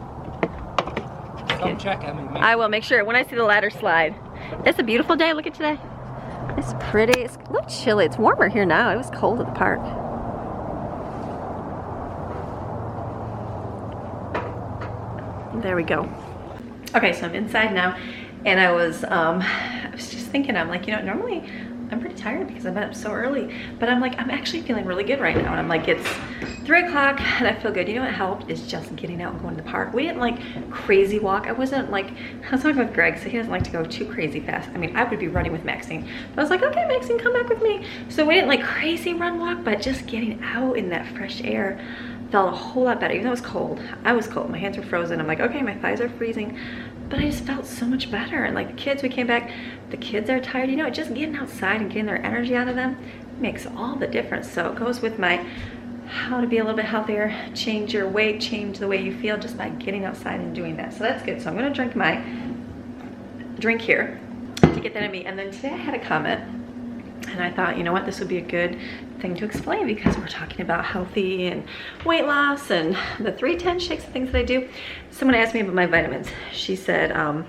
Come check on me. I will make sure when I see the ladder slide. It's a beautiful day. Look at today. It's pretty. It's a little chilly. It's warmer here now. It was cold at the park. There we go. Okay, so I'm inside now, and I was just thinking, I'm like, you know, normally I'm pretty tired because I've been up so early, but I'm like, I'm actually feeling really good right now. And I'm like, it's 3 o'clock and I feel good. You know what helped is just getting out and going to the park. We didn't like crazy walk. I was talking with Greg, so he doesn't like to go too crazy fast. I mean, I would be running with Maxine, but I was like, okay, Maxine, come back with me. So we didn't like crazy run walk, but just getting out in that fresh air felt a whole lot better. Even though it was cold, I was cold. My hands were frozen. I'm like, okay, my thighs are freezing, but I just felt so much better. And like the kids, we came back, the kids are tired. You know, just getting outside and getting their energy out of them makes all the difference. So it goes with my how to be a little bit healthier, change your weight, change the way you feel just by getting outside and doing that. So that's good. So I'm gonna drink my drink here to get that in me. And then today I had a comment, and I thought, you know what, this would be a good thing to explain because we're talking about healthy and weight loss and the 310 shakes and things that I do. Someone asked me about my vitamins. She said,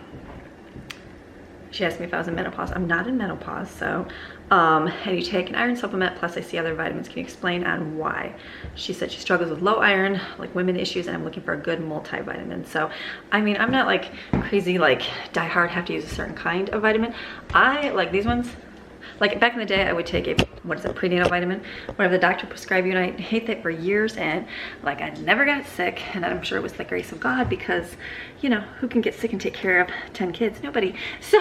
she asked me if I was in menopause. I'm not in menopause, so, and you take an iron supplement, plus I see other vitamins. Can you explain on why? She said she struggles with low iron, like women issues, and I'm looking for a good multivitamin. So, I mean, I'm not like crazy, like die hard, have to use a certain kind of vitamin. I like these ones. Like back in the day, I would take a, what is it, prenatal vitamin, whatever the doctor prescribed you, and I hate that for years, and like I never got sick, and I'm sure it was the grace of God because, you know, who can get sick and take care of 10 kids? Nobody. So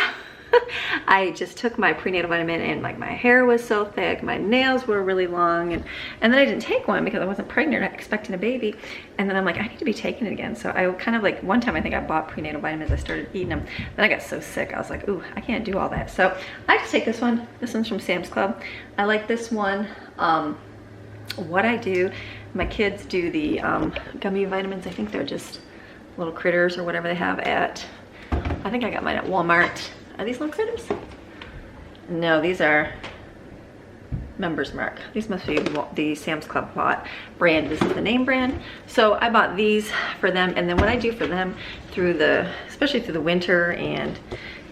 I just took my prenatal vitamin, and like my hair was so thick, my nails were really long, and then I didn't take one because I wasn't pregnant, expecting a baby, and then I'm like, I need to be taking it again. So I kind of like, one time I think I bought prenatal vitamins, I started eating them, then I got so sick, I was like, ooh, I can't do all that. So I just take this one. This one's from Sam's Club. I like this one. What I do, my kids do the gummy vitamins. I think they're just little critters or whatever they have at, I think I got mine at Walmart. Are these little critters? No, these are Members Mark. These must be the Sam's Club bought brand. This is the name brand. So I bought these for them, and then what I do for them through the, especially through the winter and,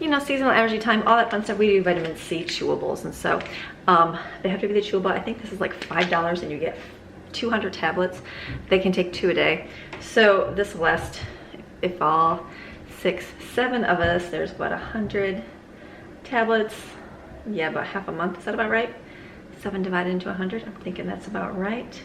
you know, seasonal allergy time, all that fun stuff, we do vitamin C chewables. And so they have to be the chewable. I think this is like $5 and you get 200 tablets. They can take 2 a day. So this will last, if all 6, 7 of us, there's about 100 tablets. Yeah, about half a month. Is that about right? 7 divided into 100. I'm thinking that's about right.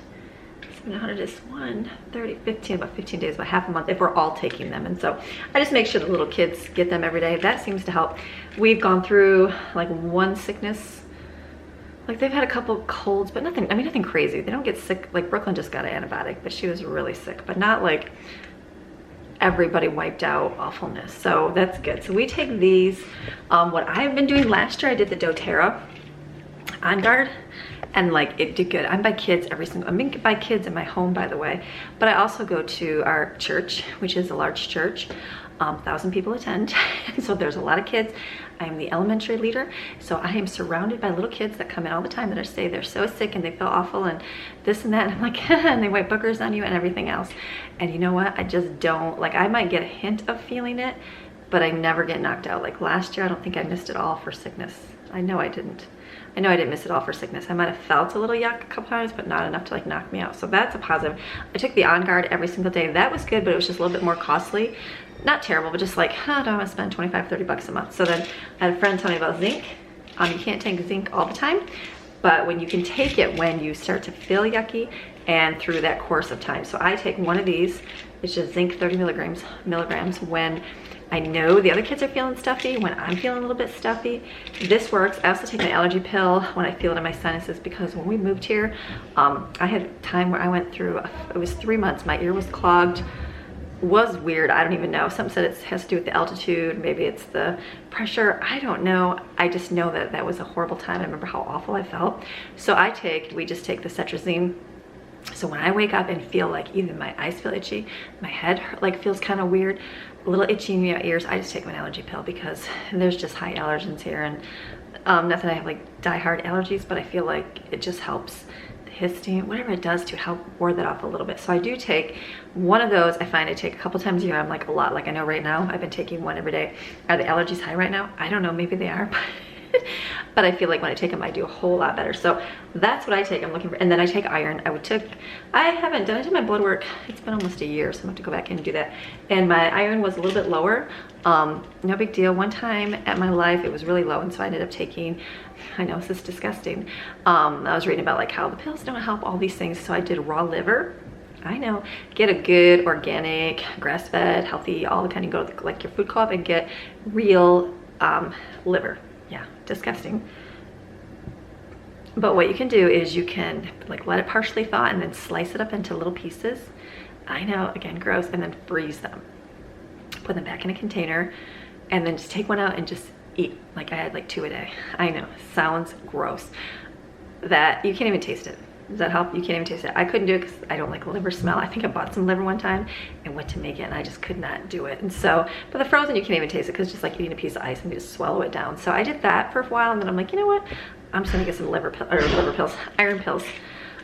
700 is 130, 15, about 15 days, about half a month if we're all taking them. And so I just make sure the little kids get them every day. That seems to help. We've gone through like one sickness. Like they've had a couple colds, but nothing, I mean, nothing crazy. They don't get sick. Like Brooklyn just got an antibiotic, but she was really sick, but not like everybody wiped out awfulness. So that's good. So we take these. What I've been doing last year, I did the doTERRA On Guard, and like it did good. I'm by kids every single, I'm by kids in my home, by the way, but I also go to our church, which is a large church. 1,000 people attend, so there's a lot of kids. I am the elementary leader, so I am surrounded by little kids that come in all the time that are say they're so sick and they feel awful and this and that, and I'm like, and they wipe boogers on you and everything else. And you know what, I just don't, like I might get a hint of feeling it, but I never get knocked out. Like last year, I don't think I missed it all for sickness. I know I didn't miss it all for sickness. I might have felt a little yuck a couple times, but not enough to like knock me out. So that's a positive. I took the On Guard every single day. That was good, but it was just a little bit more costly. Not terrible, but just like, I don't want to spend 25, 30 bucks a month. So then I had a friend tell me about zinc. You can't take zinc all the time, but when you can take it when you start to feel yucky and through that course of time. So I take one of these. It's just zinc 30 milligrams when I know the other kids are feeling stuffy, when I'm feeling a little bit stuffy. This works. I also take an allergy pill when I feel it in my sinuses, because when we moved here, I had a time where I went through, it was 3 months, my ear was clogged. Was weird, I don't even know. Some said it has to do with the altitude, maybe it's the pressure, I don't know. I just know that that was a horrible time. I remember how awful I felt. So we just take the cetrizine. So when I wake up and feel like either my eyes feel itchy, my head like feels kind of weird, a little itchy in my ears, I just take an allergy pill because there's just high allergens here. And not that I have like die-hard allergies, but I feel like it just helps histamine, whatever it does to help ward that off a little bit. So I do take one of those. I find I take a couple times a year. I'm like a lot, like I know right now I've been taking one every day. Are the allergies high right now? I don't know, maybe they are, but I feel like when I take them, I do a whole lot better. So that's what I take. I'm looking for, and then I take iron. I did my blood work. It's been almost a year, so I'm gonna have to go back in and do that. And my iron was a little bit lower. No big deal. One time at my life, it was really low, and so I ended up taking, I know this is disgusting. I was reading about like how the pills don't help, all these things. So I did raw liver. I know, get a good organic, grass-fed, healthy, all the kind. You go to like your food co-op and get real liver. Yeah, disgusting. But what you can do is you can like let it partially thaw and then slice it up into little pieces. I know, again, gross, and then freeze them. Put them back in a container and then just take one out and just eat. Like I had like 2 a day. I know, sounds gross. That you can't even taste it. Does that help? You can't even taste it. I couldn't do it because I don't like liver smell. I think I bought some liver one time and went to make it and I just could not do it. And so, but the frozen, you can't even taste it because it's just like eating a piece of ice and you just swallow it down. So I did that for a while and then I'm like, you know what? I'm just gonna get some iron pills.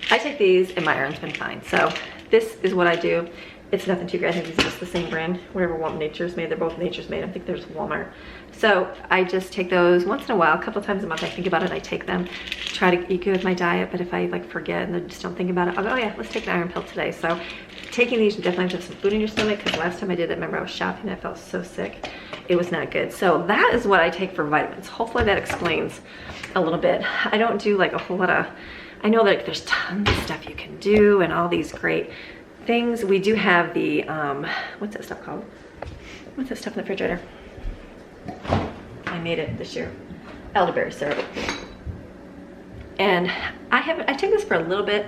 I take these and my iron's been fine. So this is what I do. It's nothing too great. I think these are just the same brand, whatever Nature's Made. They're both Nature's Made. I think there's Walmart. So I just take those once in a while, a couple of times a month. I think about it, I take them, try to eat good with my diet. But if I like forget and then just don't think about it, I'll go, oh yeah, let's take an iron pill today. So taking these, you definitely have to have some food in your stomach, because last time I did it, remember I was shopping, I felt so sick. It was not good. So that is what I take for vitamins. Hopefully that explains a little bit. I don't do like a whole lot of, I know that there's tons of stuff you can do and all these great things. We do have the, what's that stuff called? What's that stuff in the refrigerator? I made it this year. Elderberry syrup. And I took this for a little bit,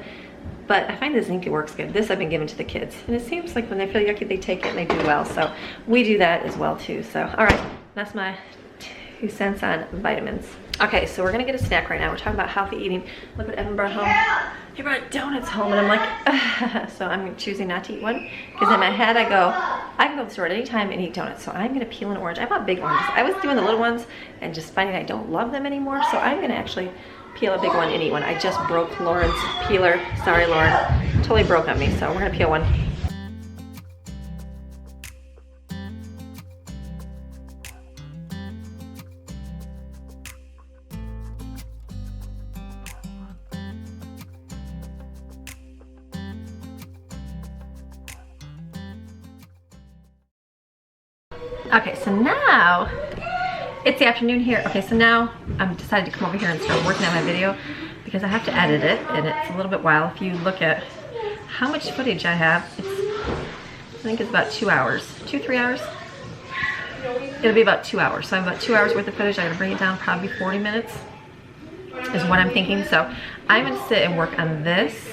but I find the zinc works good. This I've been giving to the kids. And it seems like when they feel yucky, they take it and they do well. So we do that as well too. So, all right, that's my 2 cents on vitamins. Okay, so we're gonna get a snack right now. We're talking about healthy eating. Look what Evan brought home. He brought donuts home and I'm like, ugh. So I'm choosing not to eat one because in my head I go, I can go to the store at any time and eat donuts. So I'm gonna peel an orange. I bought big oranges. I was doing the little ones and just finding I don't love them anymore. So I'm gonna actually peel a big one and eat one. I just broke Lauren's peeler. Sorry, Lauren. Totally broke on me. So we're gonna peel one. Okay, so now it's the afternoon here. Okay, so now I'm decided to come over here and start working on my video because I have to edit it and it's a little bit while. If you look at how much footage I have, I think it's about 2 hours, 2-3 hours. It'll be about 2 hours. So I have about 2 hours worth of footage. I gotta bring it down probably 40 minutes is what I'm thinking. So I'm gonna sit and work on this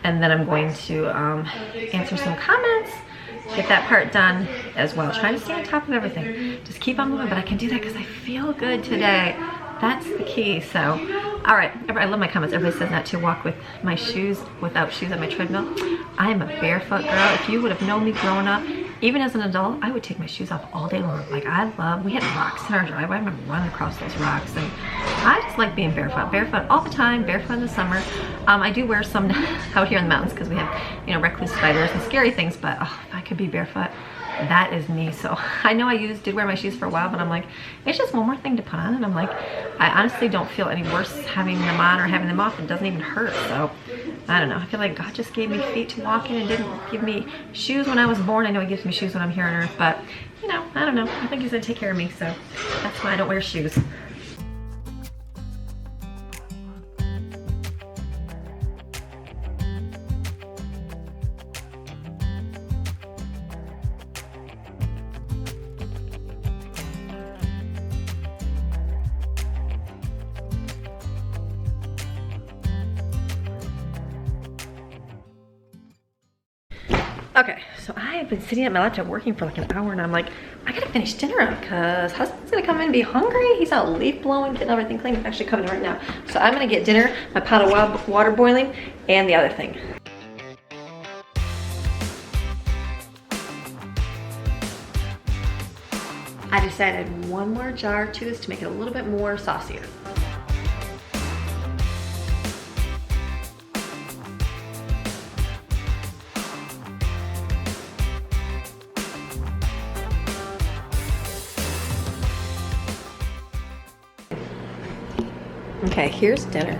and then I'm going to answer some comments, get that part done as well. Trying to stay on top of everything. Just keep on moving, but I can do that because I feel good today. That's the key. So, all right. I love my comments. Everybody says not to walk with my shoes, without shoes on my treadmill. I am a barefoot girl. If you would have known me growing up, even as an adult, I would take my shoes off all day long. Like we had rocks in our driveway. I remember running across those rocks and I just like being barefoot. Barefoot all the time, barefoot in the summer. I do wear some out here in the mountains because we have, you know, recluse spiders and scary things, but oh, if I could be barefoot, that is me. So I know I did wear my shoes for a while, but I'm like, it's just one more thing to put on. And I'm like, I honestly don't feel any worse having them on or having them off. It doesn't even hurt. So I don't know. I feel like God just gave me feet to walk in and didn't give me shoes when I was born. I know he gives me shoes when I'm here on earth, but you know, I don't know. I think he's gonna take care of me. So that's why I don't wear shoes. Okay, so I have been sitting at my laptop working for like an hour and I'm like, I gotta finish dinner up because husband's gonna come in and be hungry. He's out leaf blowing, getting everything clean. He's actually coming right now. So I'm gonna get dinner, my pot of water boiling, and the other thing. I decided to add one more jar to this to make it a little bit more saucier. Okay, here's dinner.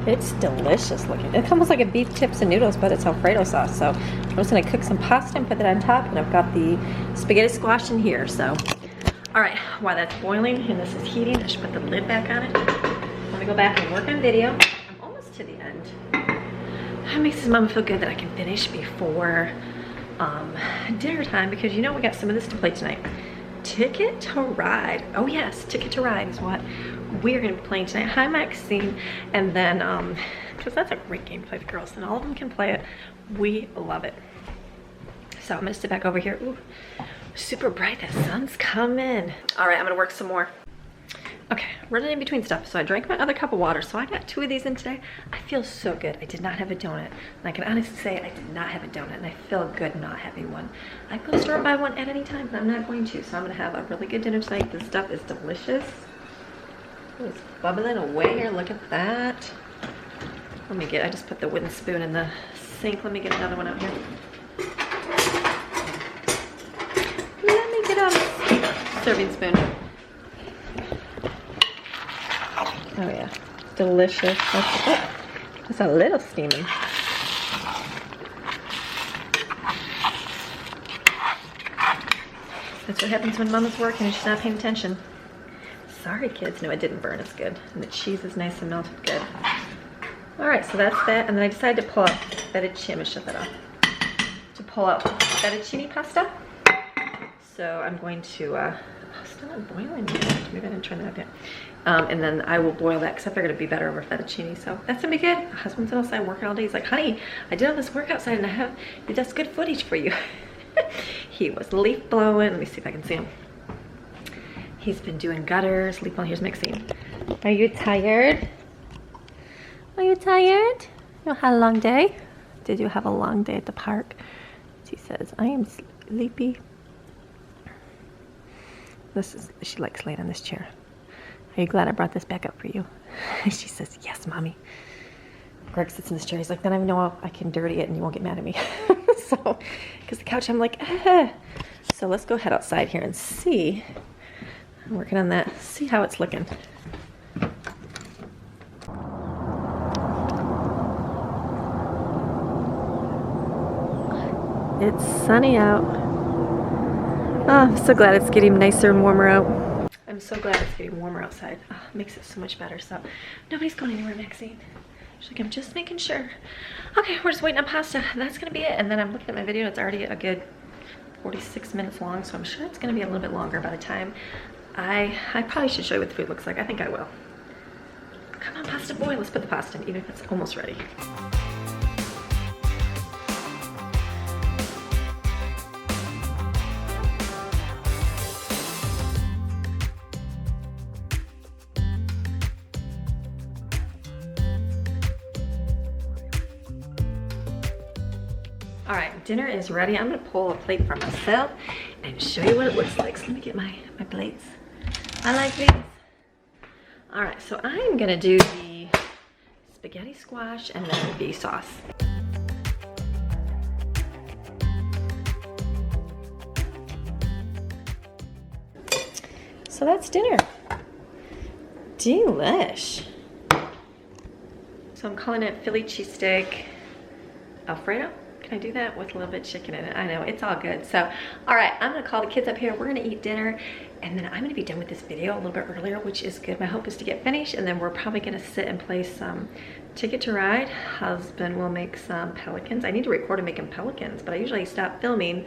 It's delicious looking. It's almost like a beef tips and noodles, but it's Alfredo sauce. So I'm just gonna cook some pasta and put that on top, and I've got the spaghetti squash in here, so. All right, while that's boiling and this is heating, I should put the lid back on it. I'm gonna go back and work on video. I'm almost to the end. That makes his mom feel good that I can finish before dinner time, because you know we got some of this to play tonight. Ticket to Ride. Oh yes, Ticket to Ride is what we're gonna be playing tonight. Hi Maxine. And then, because that's a great game to play with girls, and all of them can play it. We love it. So I'm gonna sit back over here. Ooh, super bright, that sun's coming. All right, I'm gonna work some more. Okay, running in between stuff. So I drank my other cup of water. So I got 2 of these in today. I feel so good. I did not have a donut. And I can honestly say I did not have a donut, and I feel good not having one. I could store by one at any time, but I'm not going to. So I'm gonna have a really good dinner tonight. This stuff is delicious. It's bubbling away here, look at that. I just put the wooden spoon in the sink. Let me get another one out here. Let me get out a serving spoon. Oh yeah, delicious. That's a little steaming. That's what happens when Mama's working and she's not paying attention. Sorry kids, no it didn't burn as good. And the cheese is nice and melted good. All right, so that's that. And then I decided to pull out fettuccine, I'm gonna shut that off. To pull out fettuccine pasta. So I'm going to, still not boiling yet. Maybe I didn't turn that up yet. And then I will boil that because I figured it'd be better over fettuccine. So that's gonna be good. My husband's outside working all day. He's like, honey, I did all this work outside and that's good footage for you. He was leaf blowing. Let me see if I can see him. He's been doing gutters, leaf blowing. Here's Maxine. Are you tired? Are you tired? You had a long day? Did you have a long day at the park? She says, I am sleepy. She likes laying on this chair. Are you glad I brought this back up for you? She says, yes, mommy. Greg sits in this chair. He's like, then I know I can dirty it and you won't get mad at me. So, because the couch, I'm like, ah. So let's go head outside here and see. I'm working on that. See how it's looking. It's sunny out. Oh, I'm so glad it's getting nicer and warmer out. I'm so glad it's getting warmer outside. Oh, it makes it so much better. So nobody's going anywhere, Maxine. She's like, I'm just making sure. Okay, we're just waiting on pasta. That's gonna be it. And then I'm looking at my video. It's already a good 46 minutes long, so I'm sure it's gonna be a little bit longer by the time. I probably should show you what the food looks like. I think I will. Come on, pasta boy. Let's put the pasta in, even if it's almost ready. All right, dinner is ready. I'm gonna pull a plate for myself and show you what it looks like. So let me get my plates. I like these. All right, so I'm gonna do the spaghetti squash and then the beef sauce. So that's dinner. Delish. So I'm calling it Philly cheesesteak Alfredo. Can I do that with a little bit of chicken in it? I know, it's all good. So, all right, I'm gonna call the kids up here. We're gonna eat dinner, and then I'm gonna be done with this video a little bit earlier, which is good. My hope is to get finished, and then we're probably gonna sit and play some Ticket to Ride. Husband will make some pelicans. I need to record him making pelicans, but I usually stop filming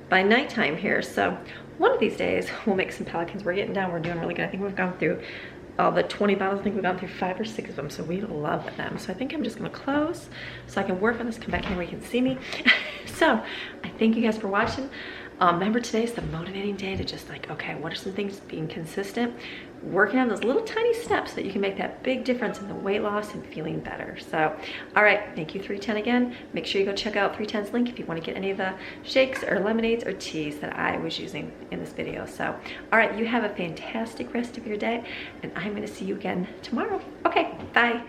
by nighttime here. So one of these days, we'll make some pelicans. We're getting down, we're doing really good. I think we've gone through all the 20 bottles. I think we've gone through 5 or 6 of them, so we love them. So I think I'm just gonna close so I can work on this, come back here where you can see me. So I thank you guys for watching. Remember, today's the motivating day to just like, okay, what are some things? Being consistent, working on those little tiny steps so that you can make that big difference in the weight loss and feeling better. So, all right, thank you 310 again. Make sure you go check out 310's link if you want to get any of the shakes or lemonades or teas that I was using in this video. So, all right, you have a fantastic rest of your day, and I'm gonna see you again tomorrow. Okay, bye.